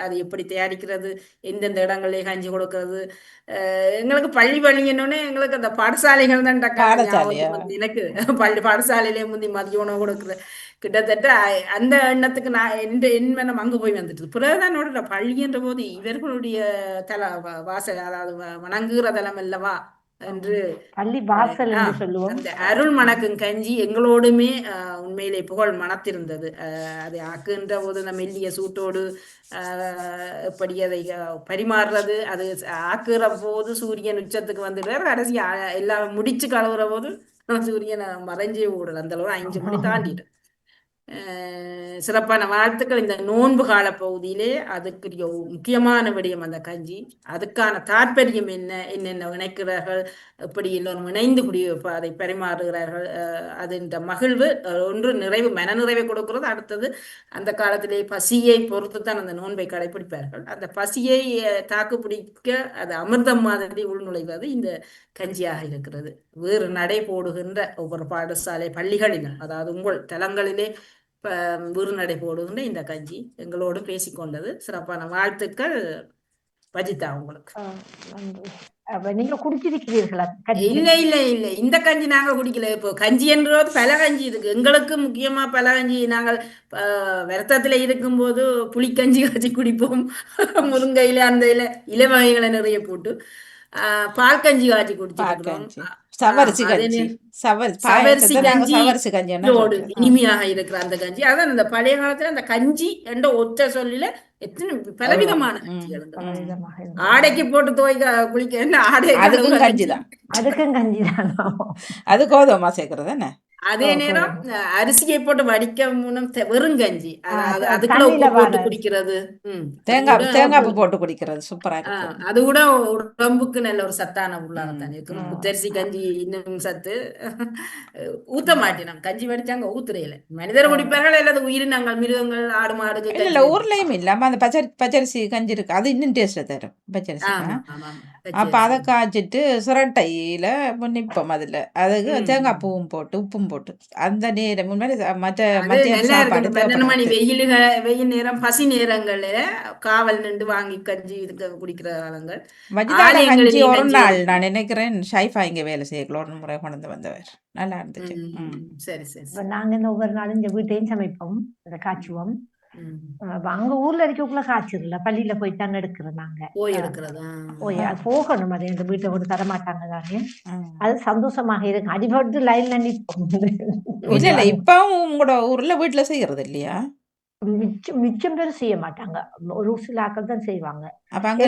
அது எப்படி தயாரிக்கிறது, எந்தெந்த இடங்களே கஞ்சி கொடுக்கறது. எங்களுக்கு பள்ளின்னொன்னே எங்களுக்கு அந்த பாடசாலைகள் தான் எனக்கு பாடசாலையிலே முந்தி மதிய உணவு கொடுக்குற கிட்டத்தட்ட அந்த எண்ணத்துக்கு நான் என் மனம் அங்கு போய் வந்துட்டு. பிறகுதானோட பள்ளின்ற போது இவர்களுடைய வாசல், அதாவது வணங்குகிற தலம் அல்லவா என்று பள்ளி வாசல் என்று சொல்லுவோம். அந்த அருள் மணக்கும் கஞ்சி எங்களோடுமே உண்மையிலே புகழ் மணத்திருந்தது. அதை ஆக்குகின்ற போது நம்ம மெல்லிய சூட்டோடு எப்படி அதை பரிமாறுறது, அது ஆக்குற போது சூரியன் உச்சத்துக்கு வந்துடுறார், கடைசி எல்லாம் முடிச்சு கழுவுற போது சூரியனை மறைஞ்சே ஓடல, அந்த அளவு 5 மணி தாண்டிட்டு. சிறப்பான வாழ்த்துக்கள். இந்த நோன்பு கால பகுதியிலே அதுக்குரிய முக்கியமான விடயம் அந்த கஞ்சி. அதுக்கான தாற்பயம் என்னென்ன இணைக்கிறார்கள், எப்படி எல்லோரும் இணைந்து அதை பரிமாறுகிறார்கள். அது இந்த மகிழ்வு ஒன்று மன நிறைவை கொடுக்கிறது. அடுத்தது அந்த காலத்திலே பசியை பொறுத்துத்தான் அந்த நோன்பை கடைபிடிப்பார்கள். அந்த பசியை தாக்கு பிடிக்க அது அமிர்தம் மாதிரி உள்நுழைவது இந்த கஞ்சியாக இருக்கிறது. வேறு நடை போடுகின்ற ஒவ்வொரு பாடசாலை பள்ளிகளிலும், அதாவது உங்கள் தலங்களிலே வீறு நடை போடுகின்ற இந்த கஞ்சி எங்களோடு பேசிக்கொண்டது. சிறப்பான வாழ்த்துக்கள் வஜிதா உங்களுக்கு. நீங்க குடிச்சிருக்கிறீர்களா? இல்ல இந்த கஞ்சி நாங்க குடிக்கல. இப்போ கஞ்சி என்றது பல கஞ்சி இருக்கு. எங்களுக்கு முக்கியமா பல கஞ்சி, நாங்கள் வருத்தத்துல இருக்கும்போது புளிக்கஞ்சி காய்ச்சி குடிப்போம். முருங்கையில அந்த இலை வகைகளை நிறைய போட்டு பால் கஞ்சி காய்ச்சி குடிச்சிருக்கிறோம். இனிமையாக இருக்கிற அந்த கஞ்சி. அதான் அந்த பழைய காலத்துல அந்த கஞ்சி என்ற ஒற்ற சொல்லில எத்தனை பலவிதமான ஆடைக்கு போட்டு துவைக்க குளிக்க ஆடை, அதுக்கும் கஞ்சிதான், அது கோதுமை சேர்க்கறது என்ன. அதே நேரம் அரிசியை போட்டு வடிக்க வெறும் கஞ்சி, அதுக்குள்ள உப்பு போட்டு குடிக்கிறது, தேங்காய் போட்டு குடிக்கிறது சூப்பரா இருக்கு. அது கூட உடம்புக்கு நல்ல ஒரு சத்தான உள்ளாகத்தான் இருக்கு. புத்தரிசி கஞ்சி இன்னும் சத்து. ஊத்த மாட்டேன் கஞ்சி வடிச்சாங்க ஊத்துறையில மனிதர் குடிப்பார்கள் அல்லது உயிரினங்கள், மிருகங்கள், ஆடு மாடு. இல்ல ஊர்லயும் இல்லாம அந்த பச்சரிசி கஞ்சி இருக்கு, அது இன்னும் டேஸ்ட் தரும் பச்சரிசி. அப்ப அதை காய்ச்சிட்டு சுரட்டையில நிப்போம், அதுல அதுக்கு தேங்காய் பூவும் போட்டு உப்பும் போட்டு அந்த நேரம் வெயில் நேரம் பசி நேரங்கள்ல காவல் நின்று வாங்கி கஞ்சி குடிக்கிற காலங்கள். கஞ்சி ஒரு நாள் நான் நினைக்கிறேன் ஷைஃபா இங்க வேலை செய்யல ஒரு முறை கொண்டு வந்தவர், நல்லா இருந்துச்சு. சரி சரி. நாங்க இந்த ஒவ்வொரு நாளும் இந்த வீட்டையும் சமைப்போம், இந்த காய்ச்சுவோம். அங்க ஊர்ல இருக்கக்குள்ள காய்ச்சல பள்ளியில போய் தானே எடுக்கிறோம் நாங்க. அது போகணும், அது எங்க வீட்டை விட்டு தர மாட்டாங்க தானே. அது சந்தோஷமாக இருக்கு. அடிபட்டு லைன்ல நிற்போம். இல்ல இப்ப உங்களோட ஊர்ல வீட்டுல செய்யறது இல்லையா? மிச்சம் பேர் செய்ய மாட்டாங்க, ஒரு சில ஆக்கள் தான் செய்வாங்க. அப்ப அங்க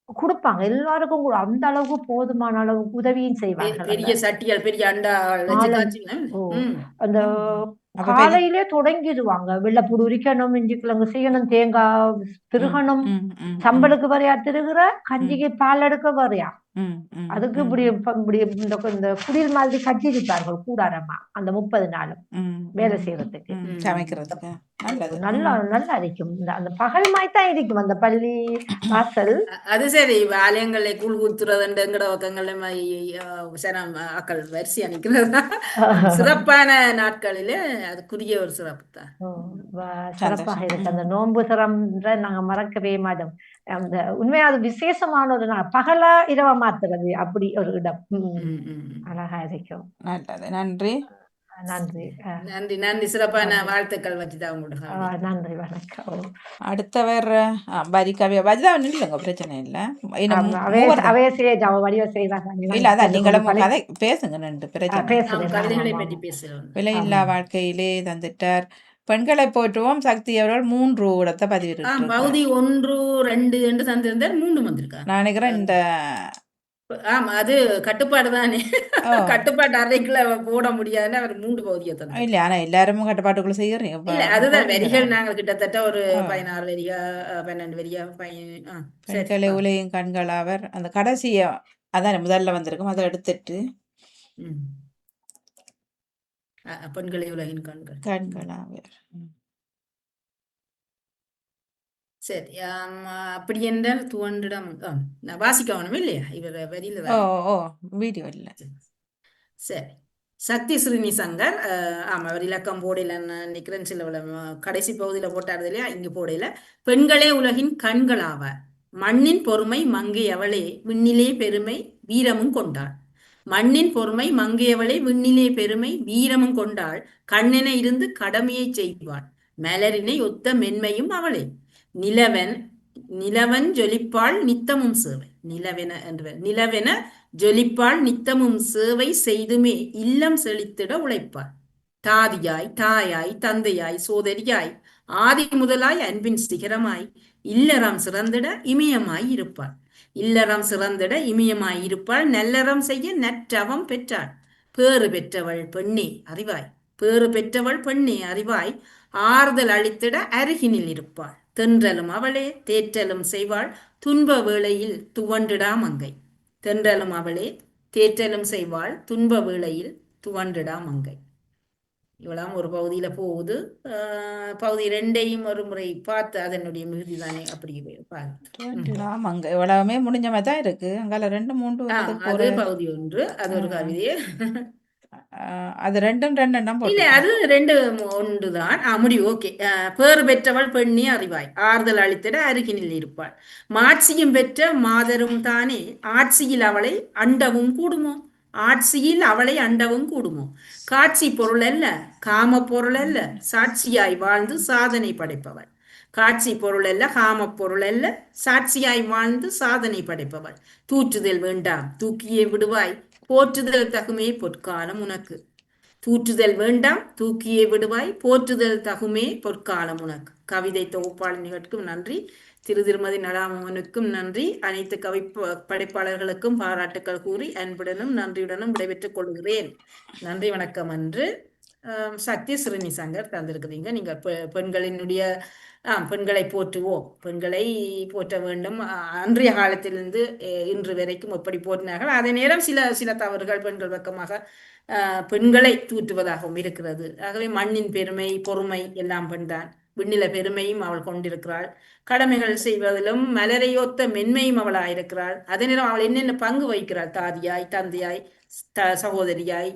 கொடுப்பாங்க எல்லாருக்கும் கூட அந்த அளவுக்கு போதுமான அளவுக்கு உதவியும் செய்வாங்க. பெரிய சட்டிகள், பெரிய அண்டா அந்த காலையிலே தொடங்கிடுவாங்க. வெள்ளைப்பூடு உரிக்கணும், இஞ்சி கிழங்கு செய்யணும், தேங்காய் திருகணும், சம்பளுக்கு வரையா திருகிற, கஞ்சிக்கு பால் எடுக்க வரையா, ம், ம், அதுக்கு ம், இப்படி இந்த குடில் மாதிரி கட்டியிருப்பார்கள் கூடாரமா அந்த 30 நாளும் ம், வேலை ம், செய்யறதுக்கு. ம். சமைக்கிறதுக்கு நல்லது. நல்லா நல்லா இருக்கும். அந்த பகல் மாதிரி தான் இருக்கும் அந்த பள்ளி வாசல். அது சரி ஆலயங்களை கூழ் ஊத்துறதுண்டு எங்கட பக்கங்கள்ல சனம் அக்கள் வரிசையா நிக்கிறது சிறப்பான நாட்களில அதுக்குரிய ஒரு சிறப்பு தான். சிறப்பாக சந்தோஷம். இருக்கு அந்த நோன்பு சிரமன்ற நாங்க மறக்கவே மாட்டோம். அந்த உண்மையா அது விசேஷமான ஒரு நாள். பகலா இரவா மாத்துறது அப்படி ஒரு இடம். அழகா இருக்கும். நல்லது. நன்றி. நன்றி. நன்றி நன்றி. சிறப்பான வாழ்த்துக்கள் வச்சுதா உங்களுக்கு. நன்றி, வணக்கம். அடுத்தவர் வரிகவி வஜிதா நில்லுங்க, பிரச்சனை இல்லை. இன்னும் அவைய செய்ய வடிவ செய்வாங்க. இல்ல அதான் நீங்களும் கதை பேசுங்க, நின்று பிரச்சனை. கவிதைகளை பற்றி பேசுகிறோம். விலையில்லா வாழ்க்கையிலே தந்துட்டார். பெண்களை போற்றுவோம் சக்தி அவர்கள் 3 இடத்தை பதிவிட்டு பகுதி 1, 2 என்று தந்திருந்தார், 3 வந்திருக்காங்க. நான் நினைக்கிறேன் இந்த ஆமா அது கட்டுப்பாடு தானே. கட்டுப்பாட்டு அறைக்குள்ள போட முடியாதுன்னு அவர் 3 பகுதியை தந்தார். இல்ல ஆனா எல்லாரும் கட்டுப்பாட்டுக்குள்ள செய்யறீங்க. இல்ல அதுதான் வரிகள் நாங்கள் கிட்டத்தட்ட ஒரு 16 வரியா 12 வரியா பெண்களை உலகின் கண்களாவர் அந்த கடைசிய அதான் முதல்ல வந்திருக்கும் அதை எடுத்துட்டு பெண்களை உலகின் கண்களாவர். சரி அப்படி என்றால் துவண்டிடம் நான் வாசிக்கணும் இல்லையா இவர் வரியில வீடியோ இல்ல. சரி சக்தி ஸ்ரீனி சங்கர் அவர் இலக்கம் போடையில நினைக்கிறேன், சில கடைசி பகுதியில போட்டாரு இல்லையா, இங்க போடையில பெண்களே உலகின் கண்களாவார், மண்ணின் பொறுமை மங்கையவளே விண்ணிலே பெருமை வீரமும் கொண்டாள், மண்ணின் பொறுமை மங்கையவளே விண்ணிலே பெருமை வீரமும் கொண்டாள், கண்ணென இருந்து கடமையை செய்வாள், மலரினை ஒத்த மென்மையும் அவளே, நிலவன் ஜொலிப்பாள் நித்தமும் சேவை, நிலவென ஜொலிப்பாள் நித்தமும் சேவை செய்துமே இல்லம் செழித்திட உழைப்பாள், தாதியாய் தாயாய் தந்தையாய் சோதரியாய் ஆதி முதலாய் அன்பின் சிகரமாய் இல்லறம் சிறந்திட இமயமாய் இருப்பாள், இல்லறம் சிறந்திட இமயமாய் இருப்பாள், நல்லறம் செய்ய நற்றவம் பெற்றாள், பேறு பெற்றவள் பெண்ணே அறிவாய், பேறு பெற்றவள் பெண்ணே அறிவாய், ஆறுதல் அளித்திட அருகினில் இருப்பாள், தென்றலும் அவளே தேற்றலும் செய்வாள், துன்ப வேளையில் துவண்டிடா மங்கை, தென்றலும் அவளே தேற்றலும் செய்வாள், துன்ப வேளையில் துவண்டிடா மங்கை. இவ்வளவு ஒரு பகுதியில போகுது. பகுதி 2ஐயும் ஒரு முறை பார்த்து அதனுடைய மிகுதி தானே அப்படி மங்கை இவ்வளவுமே முடிஞ்ச மாதிரி தான் இருக்கு. அங்கால 2, 3 அது பகுதி 1 அது ஒரு கவிதையே. அது 2 இல்ல அது 2 1 தான் முடிவு. ஓகே. பேறு பெற்றவள் பெண்ணே அறிவாய், ஆறுதல் அளித்திட அருகினில் இருப்பாள், மாட்சியும் பெற்ற மாதரும் தானே, ஆட்சியில் அவளை அண்டவும் கூடுமோ, ஆட்சியில் அவளை அண்டவும் கூடுமோ, காட்சி பொருள் அல்ல காம பொருள் அல்ல சாட்சியாய் வாழ்ந்து சாதனை படைப்பவள், காட்சி பொருள் அல்ல காம பொருள் அல்ல சாட்சியாய் வாழ்ந்து சாதனை படைப்பவள், தூற்றுதல் வேண்டாம் தூக்கியே விடுவாய், போற்றுதல் தகுமே பொற்காலம் உனக்கு, தூற்றுதல் வேண்டாம் தூக்கியே விடுவாய், போற்றுதல் தகுமே பொற்காலம் உனக்கு. கவிதை தொகுப்பாளர் நிகழ்ச்சிக்கும் நன்றி, திருமதி நடாமோகனுக்கும் நன்றி, அனைத்து கவி படைப்பாளர்களுக்கும் பாராட்டுக்கள் கூறி அன்புடனும் நன்றியுடனும் விடைபெற்றுக் கொள்கிறேன். நன்றி வணக்கம். என்று சக்தி ஸ்ரீனி சங்கர் தந்திருக்கிறீங்க. நீங்க பெண்களினுடைய பெண்களை போற்றுவோம், பெண்களை போற்ற வேண்டும், அன்றைய காலத்திலிருந்து இன்று வரைக்கும் எப்படி போற்றினார்கள், அதே நேரம் சில தவறுகள் பெண்கள் பக்கமாக பெண்களை தூற்றுவதாகவும் இருக்கிறது. ஆகவே மண்ணின் பெருமை பொறுமை எல்லாம் பெண்தான், விண்ணில பெருமையும் அவள் கொண்டிருக்கிறாள், கடமைகள் செய்வதிலும் மலரையொத்த மென்மையும் அவளாயிருக்கிறாள், அதே நேரம் அவள் என்னென்ன பங்கு வகிக்கிறாள், தாதியாய் தந்தையாய் சகோதரியாய்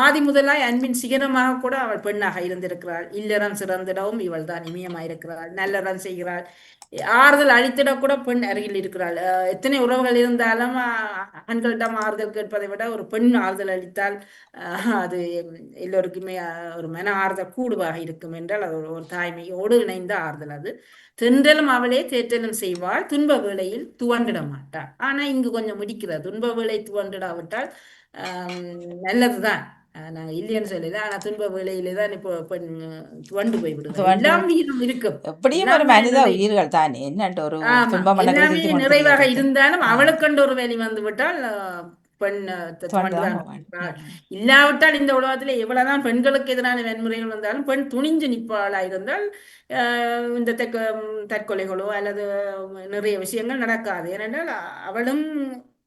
ஆதி முதலாய் அன்பின் சிகரமாக கூட அவள் பெண்ணாக இருந்திருக்கிறாள், இல்லறம் சிறந்திடவும் இவள் தான் இமயமாயிருக்கிறாள், நல்லறம் செய்கிறாள், ஆறுதல் அளித்திடக்கூட பெண் அருகில் இருக்கிறாள். எத்தனை உறவுகள் இருந்தாலும் ஆண்களிடம் ஆறுதல் கேட்பதை விட ஒரு பெண் ஆறுதல் அளித்தால் அது எல்லோருக்குமே ஒரு மன ஆறுதல் கூடுவாக இருக்கும் என்றால் அது ஒரு தாய்மையோடு இணைந்த ஆறுதல். அது தென்றலும் அவளே தேற்றலும் செய்வாள், துன்ப வேளையில் துவண்டிட மாட்டாள். ஆனா இங்கு கொஞ்சம் முடிக்கிறது, துன்ப வேளை துவண்டிடாவிட்டால் நல்லதுதான், நாங்க இல்லைன்னு சொல்லல, ஆனா துன்ப வேளையிலே தான் இப்போ துவண்டு போய்விடுது. எல்லாம் வீரம் இருக்கும், எப்படியும் ஒரு மனித உயிர்கள் தானே, என்னட்டு ஒரு எல்லாமே நிறைவாக இருந்தாலும் அவளுக்கண்டு ஒரு வேலை வந்து விட்டால் பெண் இல்லாவிட்டால் இந்த உலகத்துல எவ்வளவுதான் பெண்களுக்கு எதிரான வன்முறைகள் வந்தாலும் பெண் துணிஞ்சு நிற்பாளா இருந்தால் இந்த தற்கொலைகளோ அல்லது நிறைய விஷயங்கள் நடக்காது. ஏனென்றால் அவளும்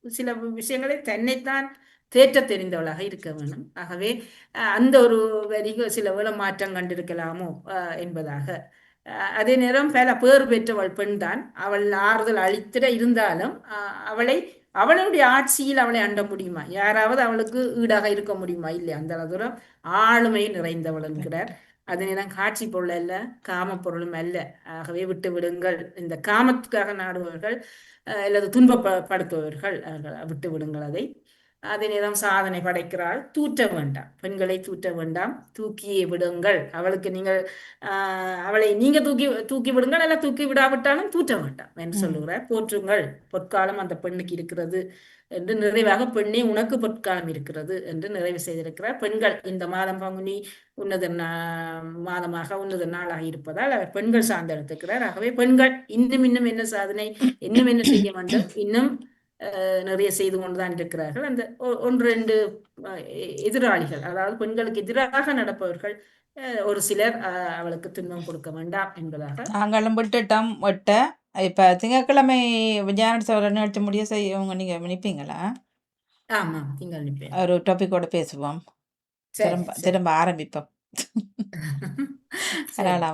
சில விஷயங்களை தன்னைத்தான் தேற்ற தெரிந்தவளாக இருக்க வேண்டும். ஆகவே அந்த ஒரு வரிகள் சில வேளை மாற்றம் கண்டிருக்கலாமோ என்பதாக. அதே நேரம் பல பேர் பெற்றவள் பெண்தான், அவள் ஆறுதல் அளித்திட இருந்தாலும் அவளுடைய ஆட்சியில் அவளை அண்ட முடியுமா? யாராவது அவளுக்கு ஈடாக இருக்க முடியுமா? இல்லை. அந்த தூரம் ஆளுமை நிறைந்தவள் என்கிறார். அது நேரம் காட்சி பொருள் அல்ல, காம பொருளும் அல்ல. ஆகவே விட்டு விடுங்கள். இந்த காமத்துக்காக நாடுபவர்கள் அல்லது துன்பப்படுத்துபவர்கள் விட்டு விடுங்கள் அதை. அதே நேரம் சாதனை படைக்கிறாள். தூற்ற வேண்டாம், பெண்களை தூற்ற வேண்டாம், தூக்கியே விடுங்கள். அவளுக்கு நீங்கள் அவளை நீங்க தூக்கி விடுங்கள், அல்ல தூக்கி விடாவிட்டாலும் தூற்ற வேண்டாம் என்று சொல்லுகிறார். போற்றுங்கள், பொற்காலம் அந்த பெண்ணுக்கு இருக்கிறது என்று நிறைவாக, பெண்ணே உனக்கு பொற்காலம் இருக்கிறது என்று நிறைவு செய்திருக்கிறார். பெண்கள் இந்த மாதம் பங்குனி உன்னத மாதமாக உன்னத நாளாக இருப்பதால் அவர் பெண்கள் சார்ந்தெடுத்துக்கிறார். ஆகவே பெண்கள் இன்னும் என்ன சாதனை, இன்னும் என்ன செய்ய வேண்டும், இன்னும் நிறைய செய்து கொண்டுதான் இருக்கிறார்கள். அந்த ஒன்று ரெண்டு எதிராளிகள், அதாவது பெண்களுக்கு எதிராக நடப்பவர்கள் ஒரு சிலர் அவளுக்கு துன்பம் கொடுக்க வேண்டாம் என்பதாக நாங்களும் விட்டுட்டோம் விட்ட. இப்ப திங்கட்கிழமை விஜயானோட நிகழ்ச்சி முடிய செய்ய நீங்க நினைப்பீங்களா? ஆமா, திங்கள் நிற்பேன். ஒரு டாபிக்கோட பேசுவோம், திரும்ப ஆரம்பிப்போம்.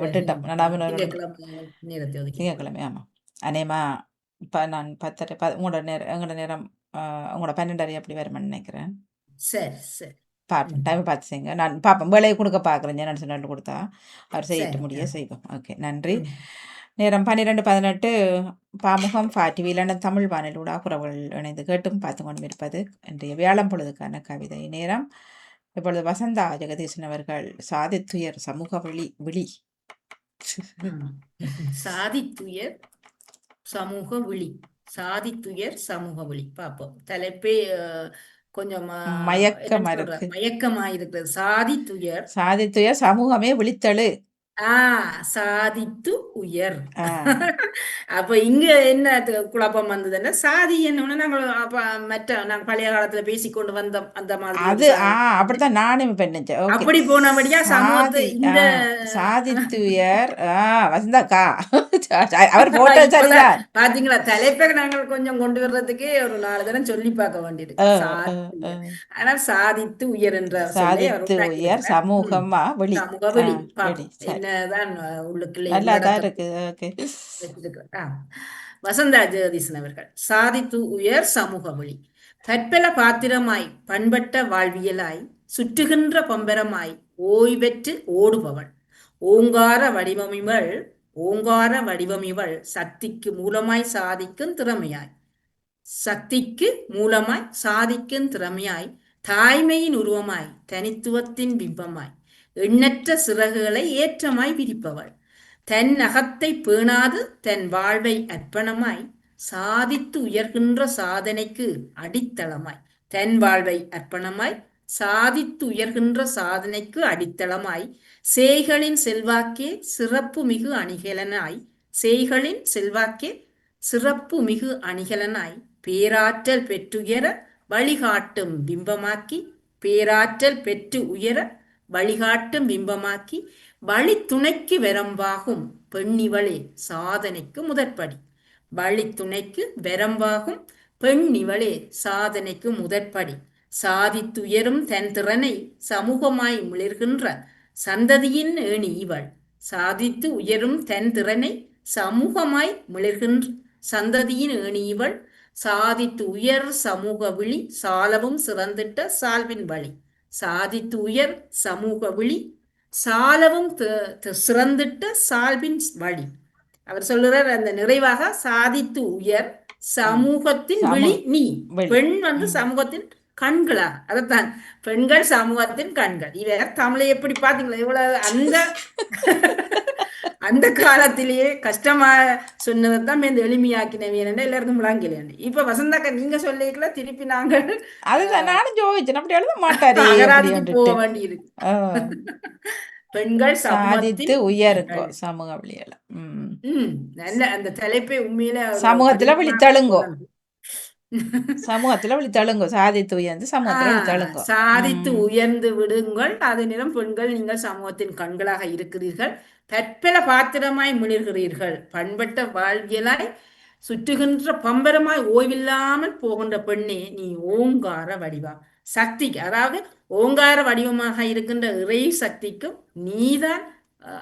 விட்டுட்டோம் திங்கட்கிழமை. ஆமா, அநேகமா இப்போ நான் 10:30 உங்களோட நேரம், எங்களோட நேரம் உங்களோட 12:30 அப்படி வருமானு நினைக்கிறேன். சரி சரி, பார்ப்போம், டைம் பார்த்து செய்யுங்க. நான் பார்ப்போம், வேலையை கொடுக்க பார்க்குறேன். ஜனன் சொன்னாலும் கொடுத்தா அவர் செய்யிட்டு முடிய செய்வோம். ஓகே, நன்றி. நேரம் 12:18. பாமுகம் ஃபாட்டிவிலான தமிழ் வானொலியோட உறவுகள் இணைந்து கேட்டும் பார்த்து கொண்டும் இருப்பது இன்றைய வியாழம் பொழுதுக்கான கவிதை நேரம். இப்பொழுது வசந்தா ஜெகதீசன் அவர்கள் சாதித்துயர் சமூக விழி சாதித்துயர் சமூக விழி, சாதித்துயர் சமூக விழி பார்ப்போம். தலைப்பே கொஞ்சம் மயக்கமா இருக்கிறது. சாதித்துயர் சமூகமே விழித்தழு. சாதித்து உயர். அப்ப இங்க என்ன குழப்பம் வந்ததுன்னா, சாதி என்ன நாங்கள் மற்ற நாங்கள் பழைய காலத்துல பேசிக்கொண்டு வந்தோம் அந்த மாதிரி. அது அப்படித்தான் நானும் அப்படி போனபடியா சமூகத்தை இந்த சாதித்துயர் வசந்தாக்கா அவர் போட்ட சரிதான். பாத்தீங்களா, தலைப்பை நாங்கள் கொஞ்சம் கொண்டு வர்றதுக்கே ஒரு 4 தினம் சொல்லி பார்க்க வேண்டியிருக்கு. ஆனால் சாதித்து உயர் என்ற சாதித்து உயர் சமூகமா வெளி சமூக வெளி என்னதான் உள்ளுக்குள்ள வசந்தா ஜெகதீசன் அவர்கள் சாதித்து உயர் சமூக வழி. பற்பல பாத்திரமாய் பண்பட்ட வாழ்வியலாய் சுற்றுகின்ற பம்பரமாய் ஓய்வெற்று ஓடுபவள் ஓங்கார வடிவமிவள் சக்திக்கு மூலமாய் சாதிக்கும் திறமையாய் தாய்மையின் உருவமாய் தனித்துவத்தின் பிம்பமாய் எண்ணற்ற சிறகுகளை ஏற்றமாய் விரிப்பவள் தன் அகத்தை பேணாது தன் வாழ்வை அர்ப்பணமாய் சாதித்து உயர்கின்ற சாதனைக்கு அடித்தளமாய் செய்களின் செல்வாக்கே சிறப்பு மிகு அணிகலனாய் பேராற்றல் பெற்றுயர வழிகாட்டும் பிம்பமாக்கி வழி துணைக்கு வரம்பாகும் பெண்ணிவளே சாதனைக்கு முதற்படி சாதித்துயரும் தன் திறனை சமூகமாய் மிளிர்கின்ற சந்ததியின் ஏணி இவள் சாதித்து உயர் சமூக விழி சாலவும் சிறந்திட்ட சால்வின் வழி. சாதித்து உயர் சமூக விழி சாலவும் சிறந்திட்ட சால்பின் வழி. அவர் சொல்லுறார் அந்த நிறைவாக, சாதித்து உயர் சமூகத்தின் விழி நீ. பெண் சமூகத்தின் கண்களா, அதைத்தான் பெண்கள் சமூகத்தின் கண்கள். இவர் தமிழை எப்படி பாத்தீங்களா, இவ்வளவு அந்த காலத்திலேயே கஷ்டமா சொன்னதான் இந்த எளிமையாக்கினவேன் எல்லாருக்கும் விளங்கல. இப்ப வசந்தாக்கா நீங்க சொல்லிக்கல, திருப்பி நாங்கள் அதுதான் நானும் ஜோதிச்சேன், அப்படி எழுத மாட்டாரு போக வேண்டியிருக்கு. பெண்கள் சாதித்து உயருங்கோ சமூக வழியில. நல்ல அந்த தலைப்பை உண்மையில சமூகத்துல விழித்தழுங்கோ, சாதித்து உயர்ந்து சமூகத்துல விழித்தழுங்கோ, சாதித்து உயர்ந்து விடுங்கள். அதே நேரம் பெண்கள் நீங்கள் சமூகத்தின் கண்களாக இருக்கிறீர்கள், பற்பல பாத்திரமாய் மிளிர்கிறீர்கள், பண்பட்ட வாழ்வியலாய் சுற்றுகின்ற பம்பரமாய் ஓய்வில்லாமல் போகின்ற பெண்ணே நீ ஓங்கார வடிவா சக்திக்கு, அதாவது ஓங்கார வடிவமாக இருக்கின்ற இறை சக்திக்கும் நீதான்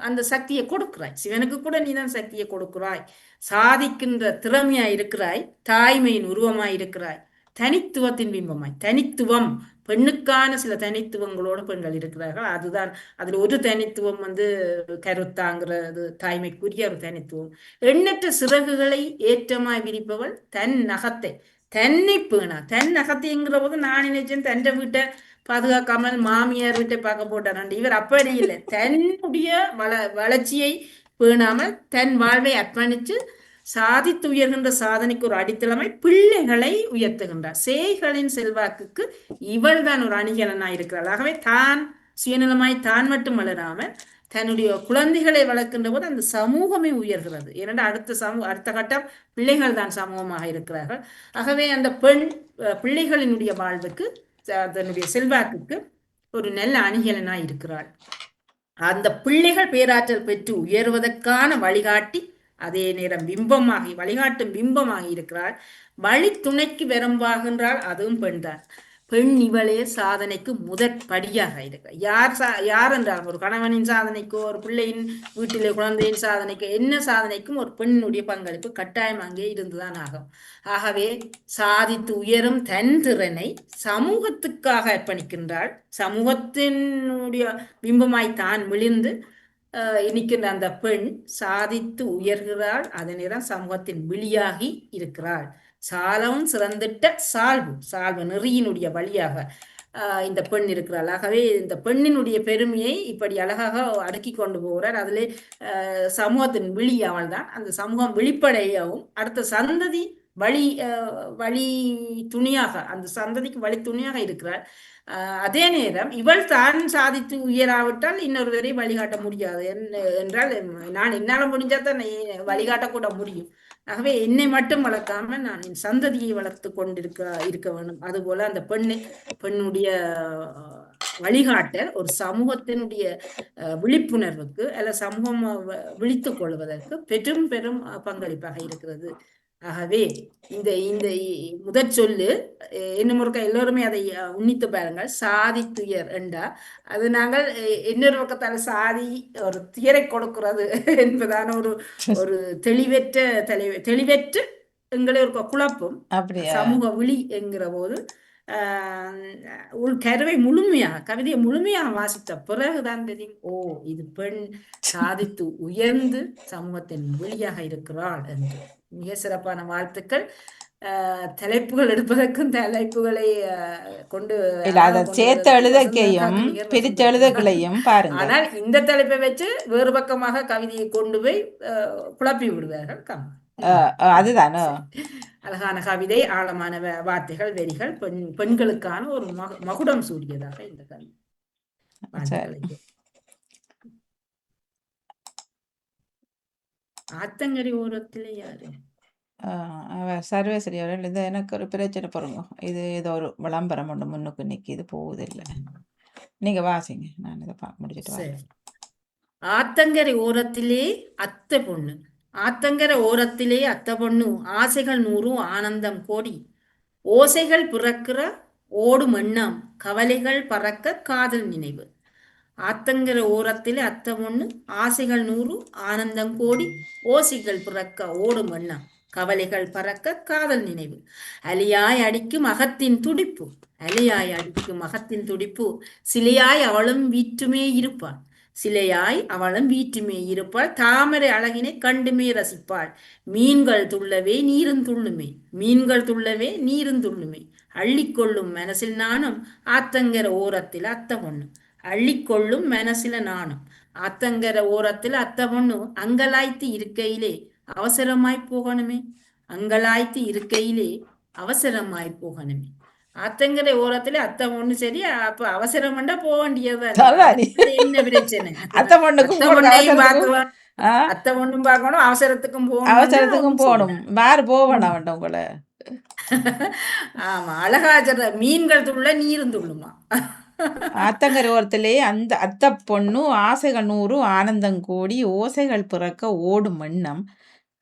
அந்த சக்தியை கொடுக்கிறாய். சிவனுக்கு கூட நீதான் சக்தியை கொடுக்கிறாய். சாதிக்கின்ற திறமையா இருக்கிறாய். தாய்மையின் உருவமாய் இருக்கிறாய். தனித்துவத்தின் பிம்பமாய், தனித்துவம் பெண்ணுக்கான சில தனித்துவங்களோடு பெண்கள் இருக்கிறார்கள். அதுதான் அதுல ஒரு தனித்துவம் கருத்தாங்கிறது தாய்மைக்குரிய ஒரு தனித்துவம். எண்ணற்ற சிறகுகளை ஏற்றமாய் விரிப்பவள் தன் நகத்தை, தன்னை பேணா. தன் நகத்தைங்கிற போது நான் நினைச்சேன் தன் வீட்டை பாதுகாக்காமல் மாமியார் வீட்டை பார்க்க போட்டார். இவர் அப்படி இல்லை. தன்னுடைய வளர்ச்சியை பேணாமல் தன் வாழ்வை அர்ப்பணித்து சாதித்து உயர்கின்ற சாதனைக்கு ஒரு அடித்தளமை பிள்ளைகளை உயர்த்துகின்றார். சேய்களின் செல்வாக்குக்கு இவள் தான் ஒரு அணிகலனாய் இருக்கிறாள். ஆகவே தான் சுயநலமாய் தான் மட்டும் வளராமல் தன்னுடைய குழந்தைகளை வளர்க்கின்ற போது அந்த சமூகமே உயர்கிறது. ஏனென்றால் அடுத்த கட்டம் பிள்ளைகள் தான் சமூகமாக இருக்கிறார்கள். ஆகவே அந்த பிள்ளைகளினுடைய வாழ்வுக்கு தன்னுடைய செல்வாக்குக்கு ஒரு நல்ல அணிகலனாய் இருக்கிறாள். அந்த பிள்ளைகள் பேராற்றல் பெற்று உயர்வதற்கான வழிகாட்டி, அதே நேரம் பிம்பமாகி வழிகாட்டும் பிம்பமாகி இருக்கிறாள். வழி துணைக்கு விரும்பாகின்றாள். அதுவும் பெண்தான். பெண் இவளே சாதனைக்கு முதற்படியாக இருக்கிறார். யார் என்றால் ஒரு கணவனின் சாதனைக்கோ ஒரு பிள்ளையின் வீட்டிலே குழந்தையின் சாதனைக்கோ என்ன சாதனைக்கும் ஒரு பெண்ணுடைய பங்களிப்பு கட்டாயம் அங்கே இருந்துதான் ஆகும். ஆகவே சாதித்து உயரும் தன் திறனை சமூகத்துக்காக அர்ப்பணிக்கின்றாள். சமூகத்தினுடைய பிம்பமாய் தான் விழுந்து நிற்கின்ற அந்த பெண் சாதித்து உயர்கிறாள். அதே நேரம் சமூகத்தின் விழியாகி இருக்கிறாள். சாலவும் சிறந்திட்ட சால்பு நெறியினுடைய வழியாக இந்த பெண் இருக்கிறாள். ஆகவே இந்த பெண்ணினுடைய பெருமையை இப்படி அழகாக அடுக்கி கொண்டு போகிறார். அதிலே சமூகத்தின் விழி அவள் தான். அந்த சமூகம் வெளிப்படையாகவும் அடுத்த சந்ததி வழி துணியாக, அந்த சந்ததிக்கு வழி துணியாக இருக்கிறாள். அதே நேரம் இவள் தான் சாதித்து உயராவிட்டால் இன்னொருவரை வழிகாட்ட முடியாது என்றால் என்னால முடிஞ்சா தான் வழிகாட்டக்கூட முடியும். ஆகவே என்னை மட்டும் வளர்க்காம நான் என் சந்ததியை வளர்த்து இருக்க வேண்டும். அதுபோல அந்த பெண்ணுடைய வழிகாட்டல் ஒரு சமூகத்தினுடைய விழிப்புணர்வுக்கு அல்ல சமூகம் விழித்துக் கொள்வதற்கு பெரும் பங்களிப்பாக இருக்கிறது. ஆகவே இந்த முதற் சொல்லு இன்னும் ஒருக்க எல்லோருமே அதை உன்னித்து பாருங்கள். சாதித்துயர் என்றா அது நாங்கள் இன்னொரு பக்கத்தால் சாதி ஒரு துயரை கொடுக்கிறது என்பதான ஒரு தெளிவற்று எங்களை ஒரு குழப்பம் சமூக விழி என்கிற போது கருவை கவிதையை முழுமையாக வாசித்த பிறகுதான் தெரியும், ஓ இது பெண் சாதித்து உயர்ந்து சமூகத்தின் வெளியாக இருக்கிறாள் என்று. மிக சிறப்பான வாழ்த்துக்கள். தலைப்புகள் எடுப்பதற்கும் தலைப்புகளை கொண்டு சேர்த்து எழுதக்கையும் பிரித்து எழுதக்களையும் பாருங்க. ஆனால் இந்த தலைப்பை வச்சு வேறு பக்கமாக கவிதையை கொண்டு போய் குழப்பி விடுவார்கள். அதுதான் அழகான கவிதை, ஆழமான வார்த்தைகள், வரிகள், பெண்களுக்கான ஒரு மகுடம் சூடியதாக இந்த கவிதை. ஆத்தங்கரை ஓரத்துல யாரு சர்வேஸ்வரி அவர்கள் இது எனக்கு ஒரு பிரச்சனை பாருங்க. இது ஏதோ ஒரு விளம்பரம் ஒன்று முன்னுக்கு நிற்கிது போகுதில்லை. நீங்க வாசிங்க, நான் இதை முடிச்சுட்டு. ஆத்தங்கரை ஓரத்திலே அத்தை பொண்ணு, ஆத்தங்கரை ஓரத்திலே அத்தை பொண்ணு, ஆசைகள் 100 ஆனந்தம் கோடி, ஓசைகள் பிறக்கிற ஓடும் எண்ணம், கவலைகள் பறக்க காதல் நினைவு. ஆத்தங்கர ஓரத்தில் அத்தை பொண்ணு, ஆசைகள் 100 ஆனந்தம் கோடி, ஓசைகள் பிறக்க ஓடும் எண்ணம், கவலைகள் பறக்க காதல் நினைவு. அலியாய் அடிக்கும் அகத்தின் துடிப்பு, அலியாய் அடிக்கும் அகத்தின் துடிப்பு, சிலையாய் அவளும் வீற்றுமே இருப்பாள், சிலையாய் அவளும் வீற்றுமே இருப்பாள், தாமரை அழகினை கண்டுமே ரசிப்பாள். மீன்கள் துள்ளவே நீரும் துள்ளுமே, மீன்கள் துள்ளவே நீரும் துள்ளுமே, அள்ளிக்கொள்ளும் மனசில் நானும் ஆத்தங்கர ஓரத்தில் அத்தை பொண்ணு, அள்ளிக்கொள்ளும் மனசில நானும் ஆத்தங்கர ஓரத்தில் அத்தை பொண்ணு, அங்கலாய்த்து இருக்கையிலே அவசரமாய் போகணுமே, அங்கலாய்த்து இருக்கையிலே அவசரமாய் போகணுமே. ஆத்தங்கரை ஓரத்துல அத்தை பொண்ணு சரி, அப்ப அவசரம் பண்ணா போக வேண்டியதுதான். என்ன பிரச்சனை? அத்தை பொண்ணும் பார்க்கணும், அவசரத்துக்கும் போகணும், வேறு போகணும் உங்களை. ஆமா, அழகா சொல்ற, மீன்கள் துள்ள நீரும் துள்ளுமா. ஆத்தங்கரை ஓரத்திலே அந்த அத்தை பொண்ணு, ஆசைகள் 100 ஆனந்தம் கோடி, ஓசைகள் பிறக்க ஓடும் எண்ணம்,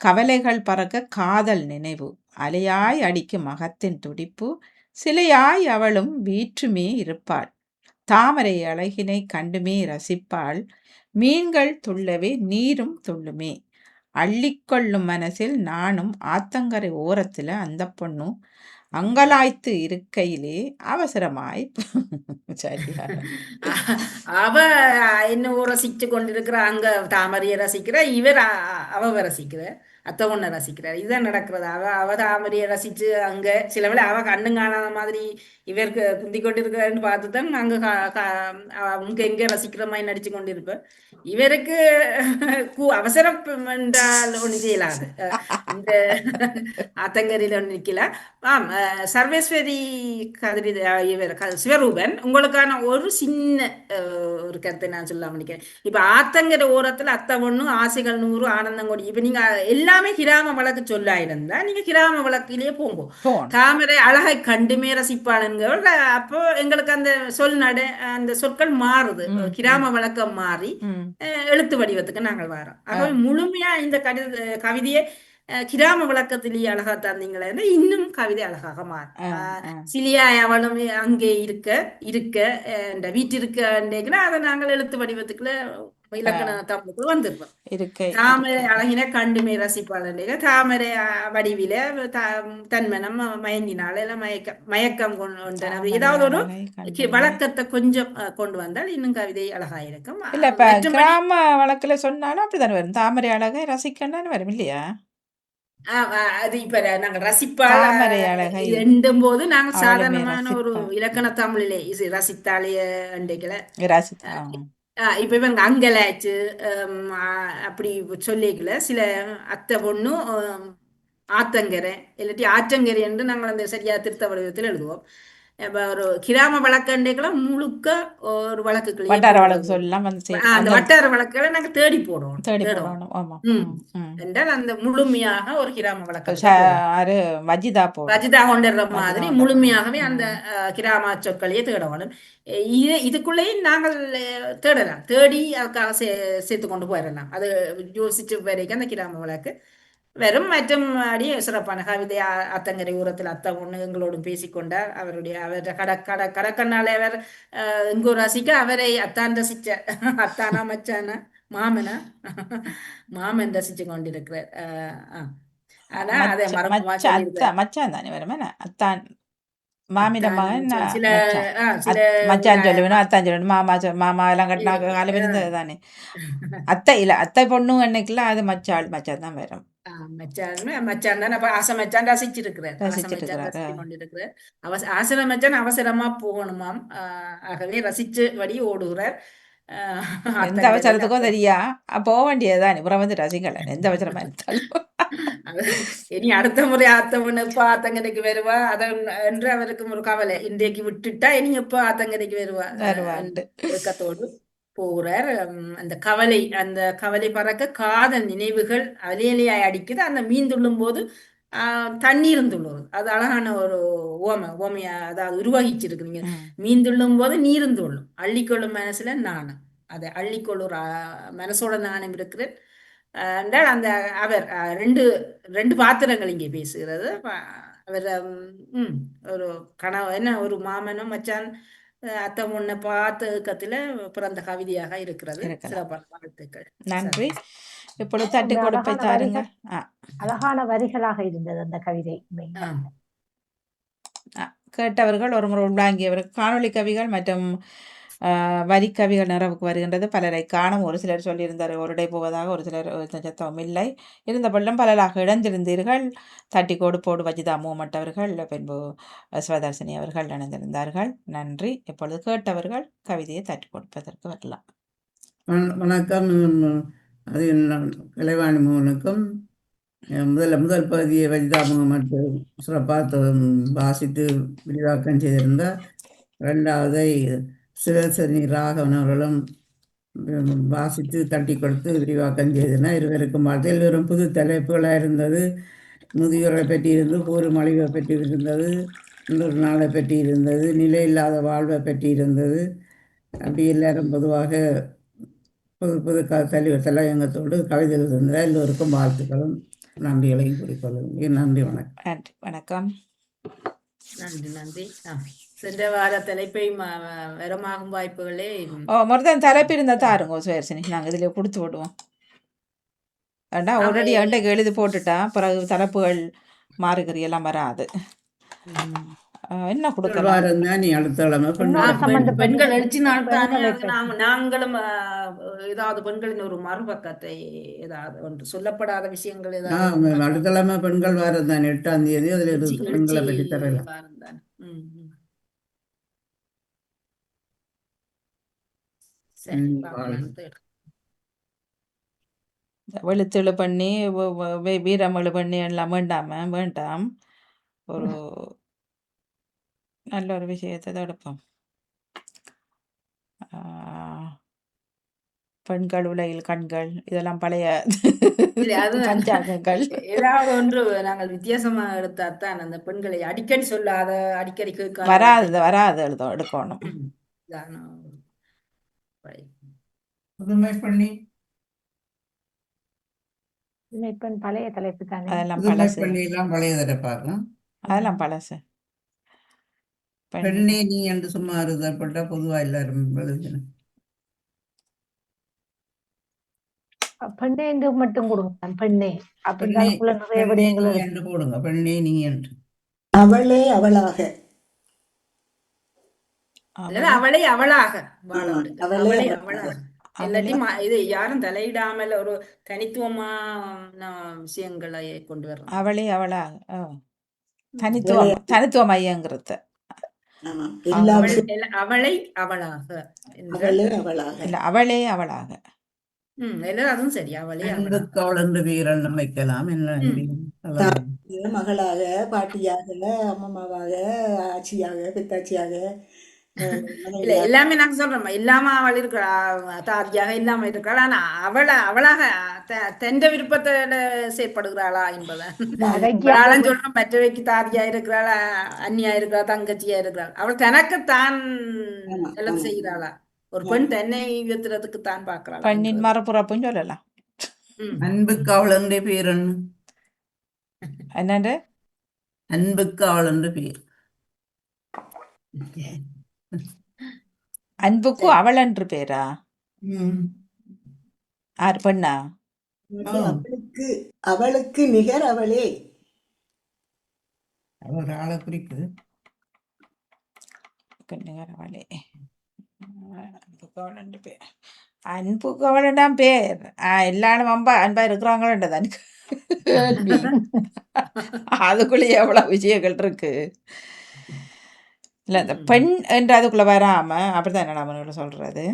கவலைகள் பறக்க காதல் நினைவு, அலையாய் அடிக்கும் மகத்தின் துடிப்பு, சிலையாய் அவளும் வீற்றுமே இருப்பாள், தாமரை அழகினை கண்டுமே ரசிப்பாள், மீன்கள் துள்ளவே நீரும் துள்ளுமே, அள்ளிக்கொள்ளும் மனசில் நானும் ஆத்தங்கரை ஓரத்துல அந்த பொண்ணும் அங்கலாய்த்து இருக்கையிலே அவசரமாய் சரியா அவ என்னவோ ரசிச்சு கொண்டிருக்கிற அங்க தாமரையை ரசிக்கிற இவர் அவ ரசிக்கிற அத்தை ஒண்ண ரசிக்கிறார். இதுதான் நடக்கிறது. அவ தாமரையை ரசிச்சு அங்க சில வேளை அவ கண்ணும் காணாத மாதிரி இவருக்கு குந்தி கொண்டிருக்கிறாருன்னு பார்த்துதான் அங்க அங்க எங்க ரசிக்கிற மாதிரி நடிச்சு கொண்டிருப்பேன். இவருக்கு அவசரம் என்றால் ஒண்ணு செய்யலாது. இந்த ஆத்தங்கரையில ஒண்ணு நிக்கல. ஆம், சர்வேஸ்வரி கதிரி இவர் சிவரூபன், உங்களுக்கான ஒரு சின்ன ஒரு கருத்தை நான் சொல்லாம நினைக்கிறேன். இப்ப ஆத்தங்கரை ஓரத்துல அத்தை ஒண்ணு ஆசைகள் 100 ஆனந்தம் கொடி. இப்ப நீங்க எல்லாமே கிராம வழக்கு சொல்லாயிருந்தா நீங்க கிராம வழக்கிலேயே போங்க. தாமரை அழகை கண்டுமே ரசிப்பாளுங்க. அப்போ எங்களுக்கு அந்த சொல் நட அந்த சொற்கள் மாறுது, கிராம வழக்கம் மாறி எழுத்து வடிவத்துக்கு நாங்கள் வரோம். ஆகவே முழுமையா இந்த கவிதையை கிராம வழக்கத்திலேயே அழகா தந்தீங்களே இன்னும் கவிதை அழகாக மாறும். சிலியாய் அவளும் அங்கே இருக்க இந்த வீட்டிருக்க அதை நாங்கள் எழுத்து வடிவத்துக்குள்ள இலக்கண தமிழுக்குள் வந்திருப்போம். தாமரை அழகின கண்டுமே ரசிப்பாளர், தாமரை வடிவில தன்மனம் மயங்கினால எல்லாம் மயக்கம் கொண்டு ஏதாவது ஒரு வழக்கத்தை கொஞ்சம் கொண்டு வந்தால் இன்னும் கவிதை அழகா இருக்கும். இல்ல இப்ப கிராம வழக்குல சொன்னாலும் அப்படித்தானே வரும், தாமரை அழகை ரசிக்கன்னு வரும் இல்லையா? அது இப்ப நாங்க ரசிப்பாளும் போது நாங்க சாதாரணமான ஒரு இலக்கண தமிழிலே ரசித்தாலேய அண்டைகளை இப்ப இவங்க அங்கலாச்சு அப்படி சொல்லிக்கல. சில அத்தை பொண்ணு ஆத்தங்கரை இல்லாட்டி ஆற்றங்கரை என்று நாங்கள் அந்த சரியா திருத்த வடிவத்தில் எழுதுவோம். ஒரு கிராம வழக்கண்டைக்கெல்லாம் முழுக்க ஒரு வழக்குகள் அந்த வட்டார வழக்குகளை நாங்க தேடி போடுவோம் என்றால் அந்த முழுமையாக ஒரு கிராம வழக்கு வஜிதா கொண்டுற மாதிரி முழுமையாகவே அந்த கிராம சொற்களையே தேடணும். இதுக்குள்ளேயும் நாங்கள் தேடலாம், தேடி அதுக்காக சேர்த்து கொண்டு போயிடலாம். அது யோசிச்சு வரைக்கும் அந்த கிராம வழக்கு வெறும் மற்றும் அடி சிறப்பான கவிதை. அத்தங்கரை ஊரத்தில் அத்தை ஒண்ணு எங்களோடும் பேசிக்கொண்டார். அவருடைய கடக்கண்ணாலே அவர் எங்கோ ரசிக்க அவரை அத்தான் ரசிச்ச அத்தானா மச்சானா மாமன் ரசிச்சு கொண்டிருக்கிறார். ஆனா அதை மச்சான் தானே வருமே அத்தான் மாமிட மகன் மச்சான் சொல்லுவேன், அத்தான் சொல்லுவேன், மாமா எல்லாம் கட்டினா காலம் இருந்தது தானே. அத்தை இல்ல, அத்தை பொண்ணு அன்னைக்குல அது மச்சான் தான் வரும். மச்சான் தான் ஆசை மச்சான் ரசிச்சிருக்கிறார். ஆசன மச்சான் அவசரமா போகணுமாம். ஆகவே ரசிச்சு வடி ஓடுகிறார். எந்த அவசரத்துக்கும் தெரியா போக வேண்டியதுதான், புறம் வந்து ரசிக்கல எந்த அவசரமா இருந்தாலும். இனி அடுத்த முறை ஆத்தவன் எப்ப ஆத்தங்கரைக்கு வருவா அத என்று அவருக்கு ஒரு கவலை. இன்றைக்கு விட்டுட்டா இனி எப்ப ஆத்தங்கரைக்கு வருவா இயக்கத்தோடு போகிறார். அந்த கவலை பறக்க காதல் நினைவுகள் அலையலையாய் அடிக்குது. அந்த மீன் துள்ளும் போது தண்ணீரும் துள்ளுவது. அது அழகான ஒரு ஓமையா அதாவது உருவகிச்சிருக்கு. நீங்க மீன் துள்ளும் போது நீரும் துள்ளும், அள்ளிக்கொள்ளும் மனசுல நாணம், அதை அள்ளிக்கொள்ளுற மனசோட நாணம் இருக்கிறேன் என்றால் அந்த அவர் ரெண்டு பாத்திரங்கள் இங்கே பேசுகிறது. அவர் ஒரு கனவு என்ன ஒரு மாமனும் மச்சான் அத்தை முன்ன பார்த்த பிறந்த கவிதையாக இருக்கிறது. சிறப்பான வாழ்த்துக்கள், நன்றி. இப்பொழுது தட்டி கொடுப்பை தாருங்க. அழகான வரிகளாக இருந்தது அந்த கவிதை. கேட்டவர்கள் ஒரு முறை உள்வாங்கியவர்கள் காணொலி கவிகள் மற்றும் வரிக்கவிகள் நிறைவுக்கு வருகின்றது. பலரை காணும். ஒரு சிலர் சொல்லியிருந்தார் ஒருடை போவதாக, ஒரு சிலர் சத்தம் இல்லை. இருந்த பள்ளம் பலராக இணைந்திருந்தீர்கள். தட்டி போடு வஜிதா மூமட்டவர்கள், பின்பு சிவதர்சினி அவர்கள் இணைந்திருந்தார்கள். நன்றி. இப்பொழுது கேட்டவர்கள் கவிதையை தட்டி கொடுப்பதற்கு வரலாம். வணக்கம். அது கலைவாணி மோகனுக்கும் முதல் பகுதியை வஜிதா முகமட்டு சிறப்பாக வாசித்து விரிவாக்கம் செய்திருந்தார். ரெண்டாவதை சிவசனி ராகவன் அவர்களும் வாசித்து தட்டி கொடுத்து விரிவாக்கம் செய்தனர். இருவருக்கும் வாழ்த்து. இருவரும் புது தலைப்புகளாக இருந்தது. முதியோரை பற்றி இருந்து, போரும் அழிவை பற்றி இருந்தது, இன்னொரு நாளை பற்றி இருந்தது, நிலை இல்லாத வாழ்வை பற்றி இருந்தது. அப்படி எல்லாரும் பொதுவாக புது தலையங்கத்தோடு கவிதை எழுதியிருந்தார். எல்லோருக்கும் வாழ்த்துக்களும் நன்றிகளையும் கூறிக்கொள்கிறேன். நன்றி, வணக்கம். நன்றி, வணக்கம். நன்றி நன்றி. சென்ற வார தலைப்பை வரமாகும் வாய்ப்புகளே மொத்தம் தலைப்பு இருந்தால் தாருங்க சுயர்சினி, நாங்கள் இதில் கொடுத்து விடுவோம். ஏண்டா ஆல்ரெடி அண்டைக்கு எழுதி போட்டுட்டா பிறகு தலைப்புகள் மாறுகிற எல்லாம் வராது. என்ன கொடுக்கலாம்? நீ அடுத்த கிழமை பெண்கள் எழுச்சி நாள் தானே, நாங்களும் ஏதாவது பெண்களின் ஒரு மறுபக்கத்தை ஏதாவது ஒன்று சொல்லப்படாத விஷயங்கள் ஏதாவது அடுத்த கிழமை பெண்கள் வாரம் தான் 8ஆம் தேதி. அதில் பெண்களை பற்றி தரலாம். வெளுத்தெழு பண்ணி வீரமழு பண்ணி எல்லாம் வேண்டாம். ஒரு நல்ல ஒரு விஷயத்தை தான் எடுப்போம். பெண்கள் உலகில் கண்கள், இதெல்லாம் பழைய பஞ்சாங்கங்கள். ஏதாவது ஒன்று நாங்கள் வித்தியாசமா எடுத்தாத்தான் அந்த பெண்களை அடிக்கடி சொல்லாத, அடிக்கடி வராது எடுக்கணும். புதுமை பண்ணி பழைய தலைப்பு தானே, அதெல்லாம் பழைய தலைப்பாகும். அதெல்லாம் பழசு. பெண்ணே நீ என்று சும்மா இருந்தப்பட்டா பொதுவா எல்லாரும் எழுதின பெண்ணே என்று மட்டும் கொடுங்க. பெண்ணே அப்படிங்குள்ள நிறைய விடயங்கள் என்று போடுங்க. பெண்ணே நீ என்று. அவளே அவளாக, அவளை அவளாக, அவளே இல்லாட்டி இது யாரும் தலையிடாமல் ஒரு தனித்துவமான விஷயங்களை கொண்டு வரலாம். அவளே அவளாக, தனித்துவம் ஐயங்கிறது. அவளை அவளாக, இல்ல அவளே அவளாக. அதுவும் சரி. அவளே அவளன்று வீரன் வைக்கலாம். மகளாக, பாட்டியாக, அம்மம்மாவாக, ஆட்சியாக, பித்தாட்சியாக, இல்ல எல்லாமே நாங்க சொல்றோம். இல்லாம அவள் இருக்கிறா, தாதியாக இல்லாம இருக்கிறாள். ஆனா அவளாக தந்த விருப்பத்தை செயற்படுகிறாளா என்பதான் சொல்றோம். மற்றவைக்கு தாதியா இருக்கிறாளா, அந்நியா இருக்கிறா, தங்கச்சியா இருக்கிறாள். அவள் தனக்குத்தான் எல்லாம் செய்கிறாளா? ஒரு பெண் தன்னை உயர்த்துறதுக்கு தான் பாக்குறாள். பெண்ணின் மறுபுறப்பும் சொல்லலாம். அன்புக்கு அவள் என்று பேர் என்னண்டு? அன்புக்கு அவள் என்று பேர். அன்புக்கு அவள் என்று பேரா? ஆர் பெண்ணா? அவளுக்கு நிகர் அவளே. ஒரு ஆளை குறிக்குது. நிகர் அவளே. அன்புக்கு அவளிடம் பேர் எல்லாரும் அன்பா இருக்கிறாங்களா? அதுக்குள்ளேயே எவ்வளவு விஷயங்கள் இருக்கு. இல்லை, இந்த பெண் என்று அதுக்குள்ளே வராமல் அப்படிதான் என்ன நம்ம சொல்கிறது,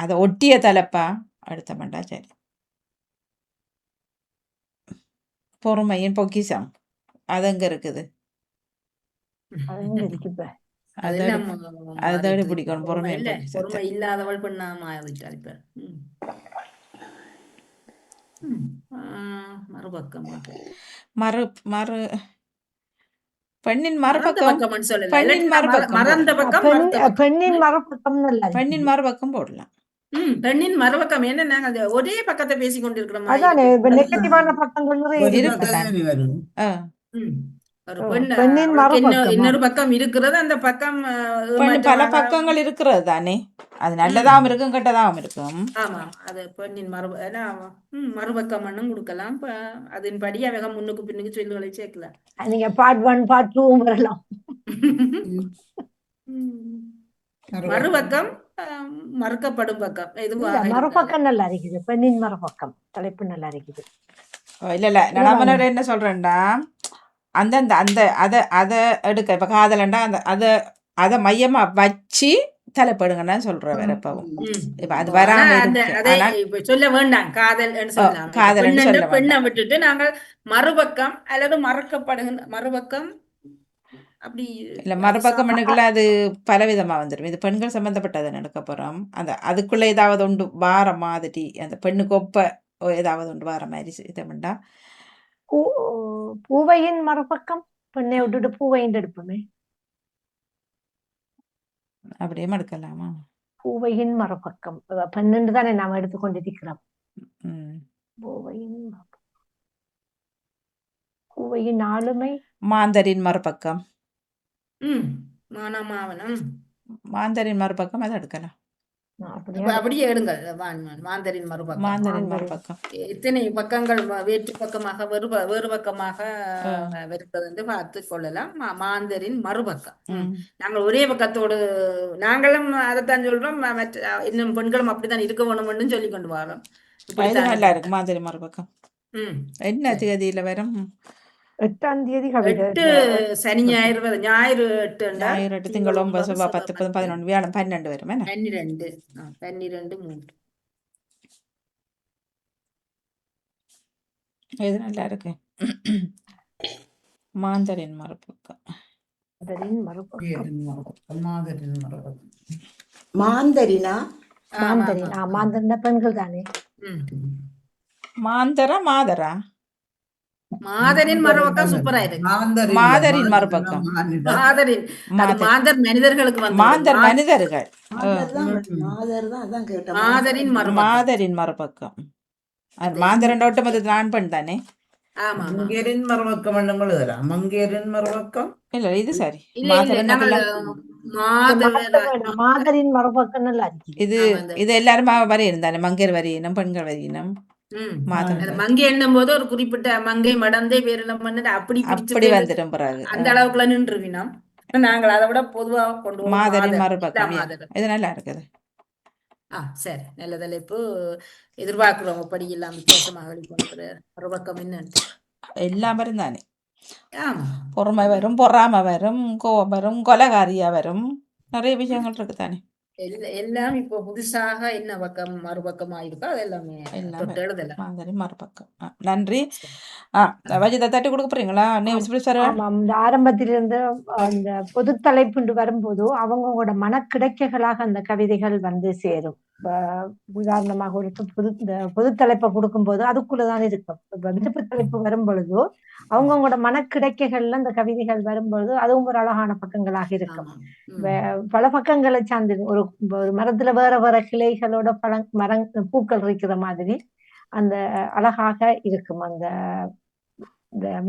அதை ஒட்டிய தலைப்பா அடுத்த மண்டா. சரி, பொறுமையின் பொக்கிஷம் அது எங்கே இருக்குது? அதை பிடிக்கணும். பொறுமை இல்லாதவள் பண்ணாம மறுபக்கம் பெண்ணின் மறுபக்கம் போடலாம். பெண்ணின் மறுபக்கம் என்ன, நாங்க ஒரே பக்கத்தை பேசி கொண்டிருக்கிறோம். இன்னொரு பக்கம் இருக்கிறது, அந்த பக்கம் பல பக்கங்கள் இருக்கிறது தானே. அது நல்லதாகவும் இருக்கும், கெட்டதாகவும் இருக்கும். ஆமா, அது பெண்ணின் மறுபக்கம் கொடுக்கலாம். அதன்படி அவங்க முன்னுக்கு பின்னுக்கு சொல்லுகளை சேர்க்கலாம். நீங்க பார்ட் 1 பார்ட் 2 வரலாம். மறுபக்கம் மறுக்கப்படும் பக்கம் மறுபக்கம் நல்லா இருக்குது. பெண்ணின் மறுபக்கம் தலைப்பு நல்லா இருக்குது. இல்ல நான் என்ன சொல்றேன்டா, அந்தந்த அந்த அதை எடுக்க இப்ப காதலண்டா அதை மையமா வச்சு தலைப்படுங்கன்னா சொல்ற வேற. இப்ப அது வராம சொல்ல வேண்டாம். காதல் பெண்ணை விட்டுட்டு நாங்கள் மறுபக்கம் அல்லது மறுபக்கம் அப்படி இல்ல, மறுபக்கம் எனக்குள்ள அது பலவிதமா வந்துடும். இது பெண்கள் சம்பந்தப்பட்டதை நடக்க போறோம். அதுக்குள்ள ஏதாவது ஒன்று வார மாதிரி, அந்த பெண்ணுக்கு ஒப்ப ஏதாவது ஒன்று வார மாதிரி இதா பூவையின் மறுபக்கம் பெண்ணை விட்டுட்டு பூவையின் எடுப்போமே, அப்படியே மடுக்கலாமா? பூவையின் மறுபக்கம் பெண்ணு தானே நாம எடுத்துக்கொண்டிருக்கிறோம். பூவையின் கூவையின் ஆளுமை மாந்தரின் மறுபக்கம். ம் மானமாவனம் மாந்தரின் மறுபக்கம் அதை எடுக்கலாம். அப்படியா அப்படியே எடுங்க. மாந்தரின் மறுபக்கம். மாந்தரின் மாந்தரின் மறுபக்கம். எத்தனை பக்கங்கள் வேற்று பக்கமாக வேறு பக்கமாக வருகிறது என்று பார்த்து கொள்ளலாம். மாந்தரின் மறுபக்கம். நாங்கள் ஒரே பக்கத்தோடு நாங்களும் அதைத்தான் சொல்றோம். இன்னும் பெண்களும் அப்படித்தான் இருக்க வேணும்னு சொல்லி கொண்டு வரோம். இது நல்லா இருக்கு. மாந்தரின் மறுபக்கம் என்ன தேதியில வரும்? 8ஆம் தேதி கவிதை 8 சனி ஞாயிறு ஞாயிறு 8 ஞாயிறு 8 திங்கள் 9 செவ்வாய் 10 11 வியாழன் 12 வரும். 12 3 இது நல்லா இருக்கு. மாந்தரின் மறுபக்கம். மாந்தரின் மறுபக்கம். மாந்தரினா மாந்தரின் பெண்கள் தானே. மாதரா மாதரின் மறுபக்கம் சூப்பரா இருக்கு. மாதரின் மறுபக்கம். மாதர் மனிதர்களுக்கு வந்து மாந்தர் மனிதர்கள். மாதரின் மாதரின் மறுபக்கம். மாந்தரன் ஒட்டுமொத்த ஆண் பெண் தானே. ஆமா மங்கையரின் மறுபக்கம் எழுதலாம். மங்கையரின் மறுபக்கம் இல்ல இது சரி. மாதரின் மறுபக்கம் நல்லா இருக்கு. இது எல்லாரும் வரையணும் தானே. மங்கையர் வரையினம், பெண்கள் வரையினம். மங்கை எண்ணும் போது ஒரு குறிப்பிட்ட மங்கை மடந்தை பேரினம் பண்ணிட்டு அப்படி வந்துடும். பிறகு அந்த அளவுக்குள்ள நின்றுவினோம். நாங்கள் அதை விட பொதுவாக கொண்டு மாதரின் மறுபக்கம். இது நல்லா இருக்குது. சரி, நல்ல தலைப்பு. எதிர்பார்க்கிறோம் அப்படி எல்லாம் வித்தியாசமாக வெளிக்கொண்டு மறுபக்கம் என்னன்னு எல்லாம் வரும் தானே. பொறுமை வரும், பொறாம வரும், கோபம் வரும், கொலகாரியா வரும், நிறைய விஷயங்கள் இருக்கு தானே. எல்லாம் இப்போ புதுசாக என்ன பக்கம் மறுபக்கம் ஆயிருக்கோ அது எல்லாமே மறுபக்கம். நன்றி. வஜிதா தட்டி கொடுக்க போறீங்களா? இந்த ஆரம்பத்திலிருந்து அந்த பொது தலைப்பு வரும்போது அவங்களோட மனக்கிடக்கைகளாக அந்த கவிதைகள் வந்து சேரும். உதாரணமாக ஒரு பொது தலைப்பை கொடுக்கும்போது அதுக்குள்ளதான் இருக்கும். விருப்ப தலைப்பு வரும் பொழுதோ அவங்கவுங்களோட மனக்கிடக்கைகள்ல அந்த கவிதைகள் வரும்பொழுது அதுவும் ஒரு அழகான பக்கங்களாக இருக்கும். பல பக்கங்களை சார்ந்து ஒரு மரத்துல வேற வேற கிளைகளோட பூக்கள் இருக்கிற மாதிரி அந்த அழகாக இருக்கும். அந்த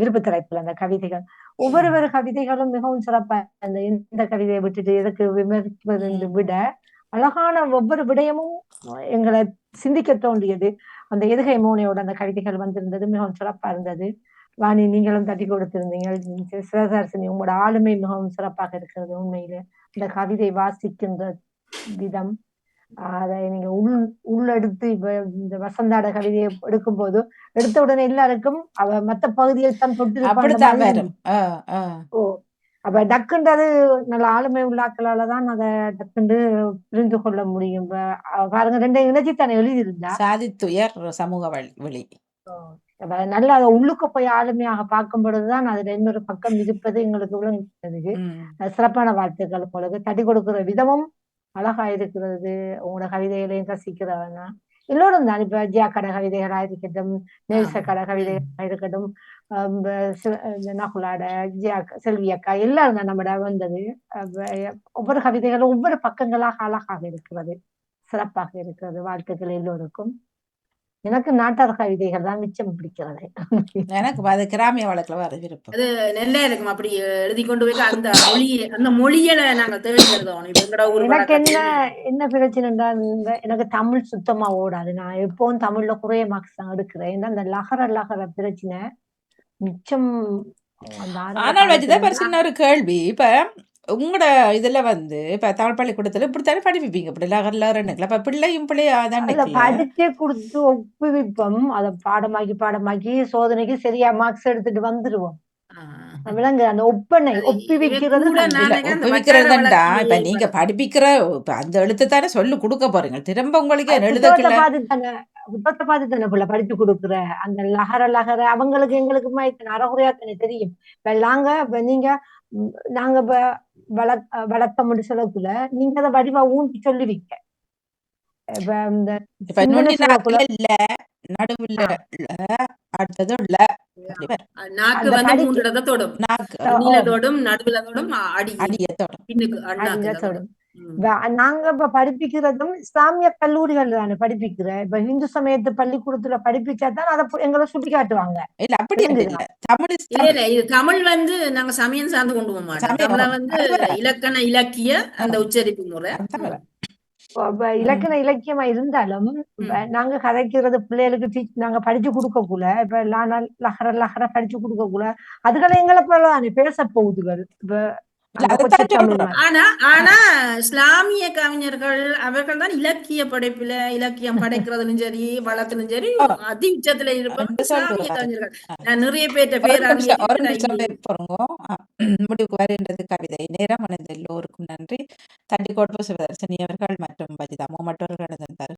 விருப்ப தலைப்புல அந்த கவிதைகள் ஒவ்வொரு கவிதைகளும் மிகவும் சிறப்பா அந்த எந்த கவிதையை விட்டுட்டு எதுக்கு விமர்சிப்பது விட அழகான ஒவ்வொரு விடயமும் எங்களை சிந்திக்க தோன்றியது. அந்த எதுகை மோனையோட அந்த கவிதைகள் வந்திருந்தது மிகவும் சிறப்பா இருந்தது. வாணி, நீங்களும் தட்டி கொடுத்திருந்தீங்க. சிவதர்சினி, உங்களோட ஆளுமை மிகவும் சிறப்பாக இருக்கிறது. உண்மையில இந்த கவிதை வாசிக்கின்ற விதம், அதை நீங்க உள்ளெடுத்து இப்ப இந்த வசந்தாட கவிதையை எடுக்கும் போது எடுத்த உடனே எல்லாருக்கும் அவ மத்த பகுதியில் தான் தொட்டு. அப்ப டக்குன்றது நல்ல ஆளுமை உள்ளாக்களாலதான் அதை டக்குண்டு புரிந்து கொள்ள முடியும். பாருங்க, 2 இணைச்சித்தானே எழுதியிருந்தா சாதித்துயர் சமூக வழி. நல்லா அதை உள்ளுக்கு போய் ஆளுமையாக பார்க்கும் பொழுதுதான் அதுல இன்னொரு பக்கம் இருப்பது எங்களுக்கு விளங்குகிறது. சிறப்பான வாழ்த்துக்கள். உங்களுக்கு தட்டி கொடுக்கிற விதமும் அழகா இருக்கிறது. உங்களோட கவிதைகளையும் ரசிக்கிறவனா எல்லோரும் தான். இப்ப ஜியாக்கட கவிதைகளா இருக்கட்டும், நேசக்கட கவிதைகளா இருக்கட்டும், நகுலாட செல்வி அக்கா எல்லாரும் தான் நம்மட வந்தது. ஒவ்வொரு கவிதைகளும் ஒவ்வொரு பக்கங்களாக அழகாக இருக்கிறது, சிறப்பாக இருக்கிறது. வாழ்த்துக்கள் எல்லோருக்கும். எனக்கு நாட்டார் கவிதைகள் தான் மிச்சம் பிடிக்கிறது. எனக்கு அது கிராமிய வழக்குல வர விருப்பம். அது நல்லா இருக்கும். அப்படி எழுதி கொண்டு போய் அந்த மொழியில நாங்க தேடி எழுதணும். எனக்கு என்ன பிரச்சனைன்னா, எனக்கு தமிழ் சுத்தமா ஓடாது. நான் எப்பவும் தமிழ்ல குறைய மார்க்ஸ் தான் எடுக்கிறேன். ஏன்னா அந்த லகர பிரச்சனை மிச்சம். ஆனால் வச்சுதான் பிரச்சனை. ஒரு கேள்வி, இப்ப உங்களோட இதுல இப்ப தமிழ் பள்ளிக்கூடத்துல இப்படித்தானே படிப்பீங்க. இப்படி லகர்ல இப்ப பிள்ளையும் பிள்ளையாதான் படிச்சே கொடுத்து ஒப்புவிப்போம். அதை பாடமாக்கி சோதனைக்கு சரியா மார்க்ஸ் எடுத்துட்டு வந்துருவோம். விலங்கு அந்த ஒப்புவிக்கிறதுண்டா. இப்ப நீங்க படிப்பிக்கிற அந்த எழுத்து தானே சொல்லி கொடுக்க போறீங்க. திரும்ப உங்களுக்கு புத்தகத்தை பார்த்து தானே பிள்ளை படிச்சு கொடுக்குற. அந்த லகர அவங்களுக்கு எங்களுக்கு அறகுறையா தானே தெரியும். இப்ப நாங்க வளர்க்க முடிய செலவுக்குள்ள நீங்க அதை வடிவா ஊண்டி சொல்லுவீங்க. நடுவுல அடுத்தது நடுவுலதோடும் அடியத்தோடும் ம். நாங்க இப்ப படிப்பிக்கிறதும் இஸ்லாமிய கல்லூரிகள் தானே படிப்பிக்கிற. இப்ப இந்து சமயத்து பள்ளிக்கூடத்துல படிப்பிச்சாதான் அதை எங்களை சுட்டி காட்டுவாங்க. இல்ல அப்படி இல்ல. விளங்குதா? தமிழ் இல்ல தமிழ் இல்ல இது தமிழ் வந்து நாங்க சமயம் சார்ந்து கொண்டு போக மாட்டோம். சமயம் தமிழ வந்து அது வராது. இலக்கண இலக்கிய அந்த உச்சரிப்பு முறை. அதுதான் ம். வராது. இலக்கண இலக்கியமா இருந்தாலும் இப்ப ம். நாங்க கதைக்கிறது பிள்ளைகளுக்கு நாங்க படிச்சு கொடுக்கக்குள்ள இப்ப லஹர லஹர படிச்சு கொடுக்கக்குள்ள அதுகளை எங்களை போல பேச போகுதுகள். இப்ப இல்ல அந்த கொச்சை அதைத்தான் தமிழ் சொல்றோம். மாதிரி. ஆனா ஆனா இஸ்லாமிய கவிஞர்கள் அவர்கள் தான் இலக்கிய படைப்புல இலக்கியம் படைக்கிறதுலும் சரி வளத்திலும் சரி ஓ, அதி உச்சத்துல இருப்பவங்க என்று இஸ்லாமிய சொல்றாரு. கவிஞர்கள். நான் நிறைய பேர்ட்ட பேர் ஒரு அறிஞ்சிருக்கிறேன். நிமிஷம் வெயிட் பண்ணுங்க. முடிவுக்கு வருகின்றது கவிதை நேரம். அணிந்த எல்லோருக்கும் நன்றி. தண்டிக்கோட்பு சிவதர்சினி அவர்கள் மற்றும் பஜிதா மற்றவர்கள்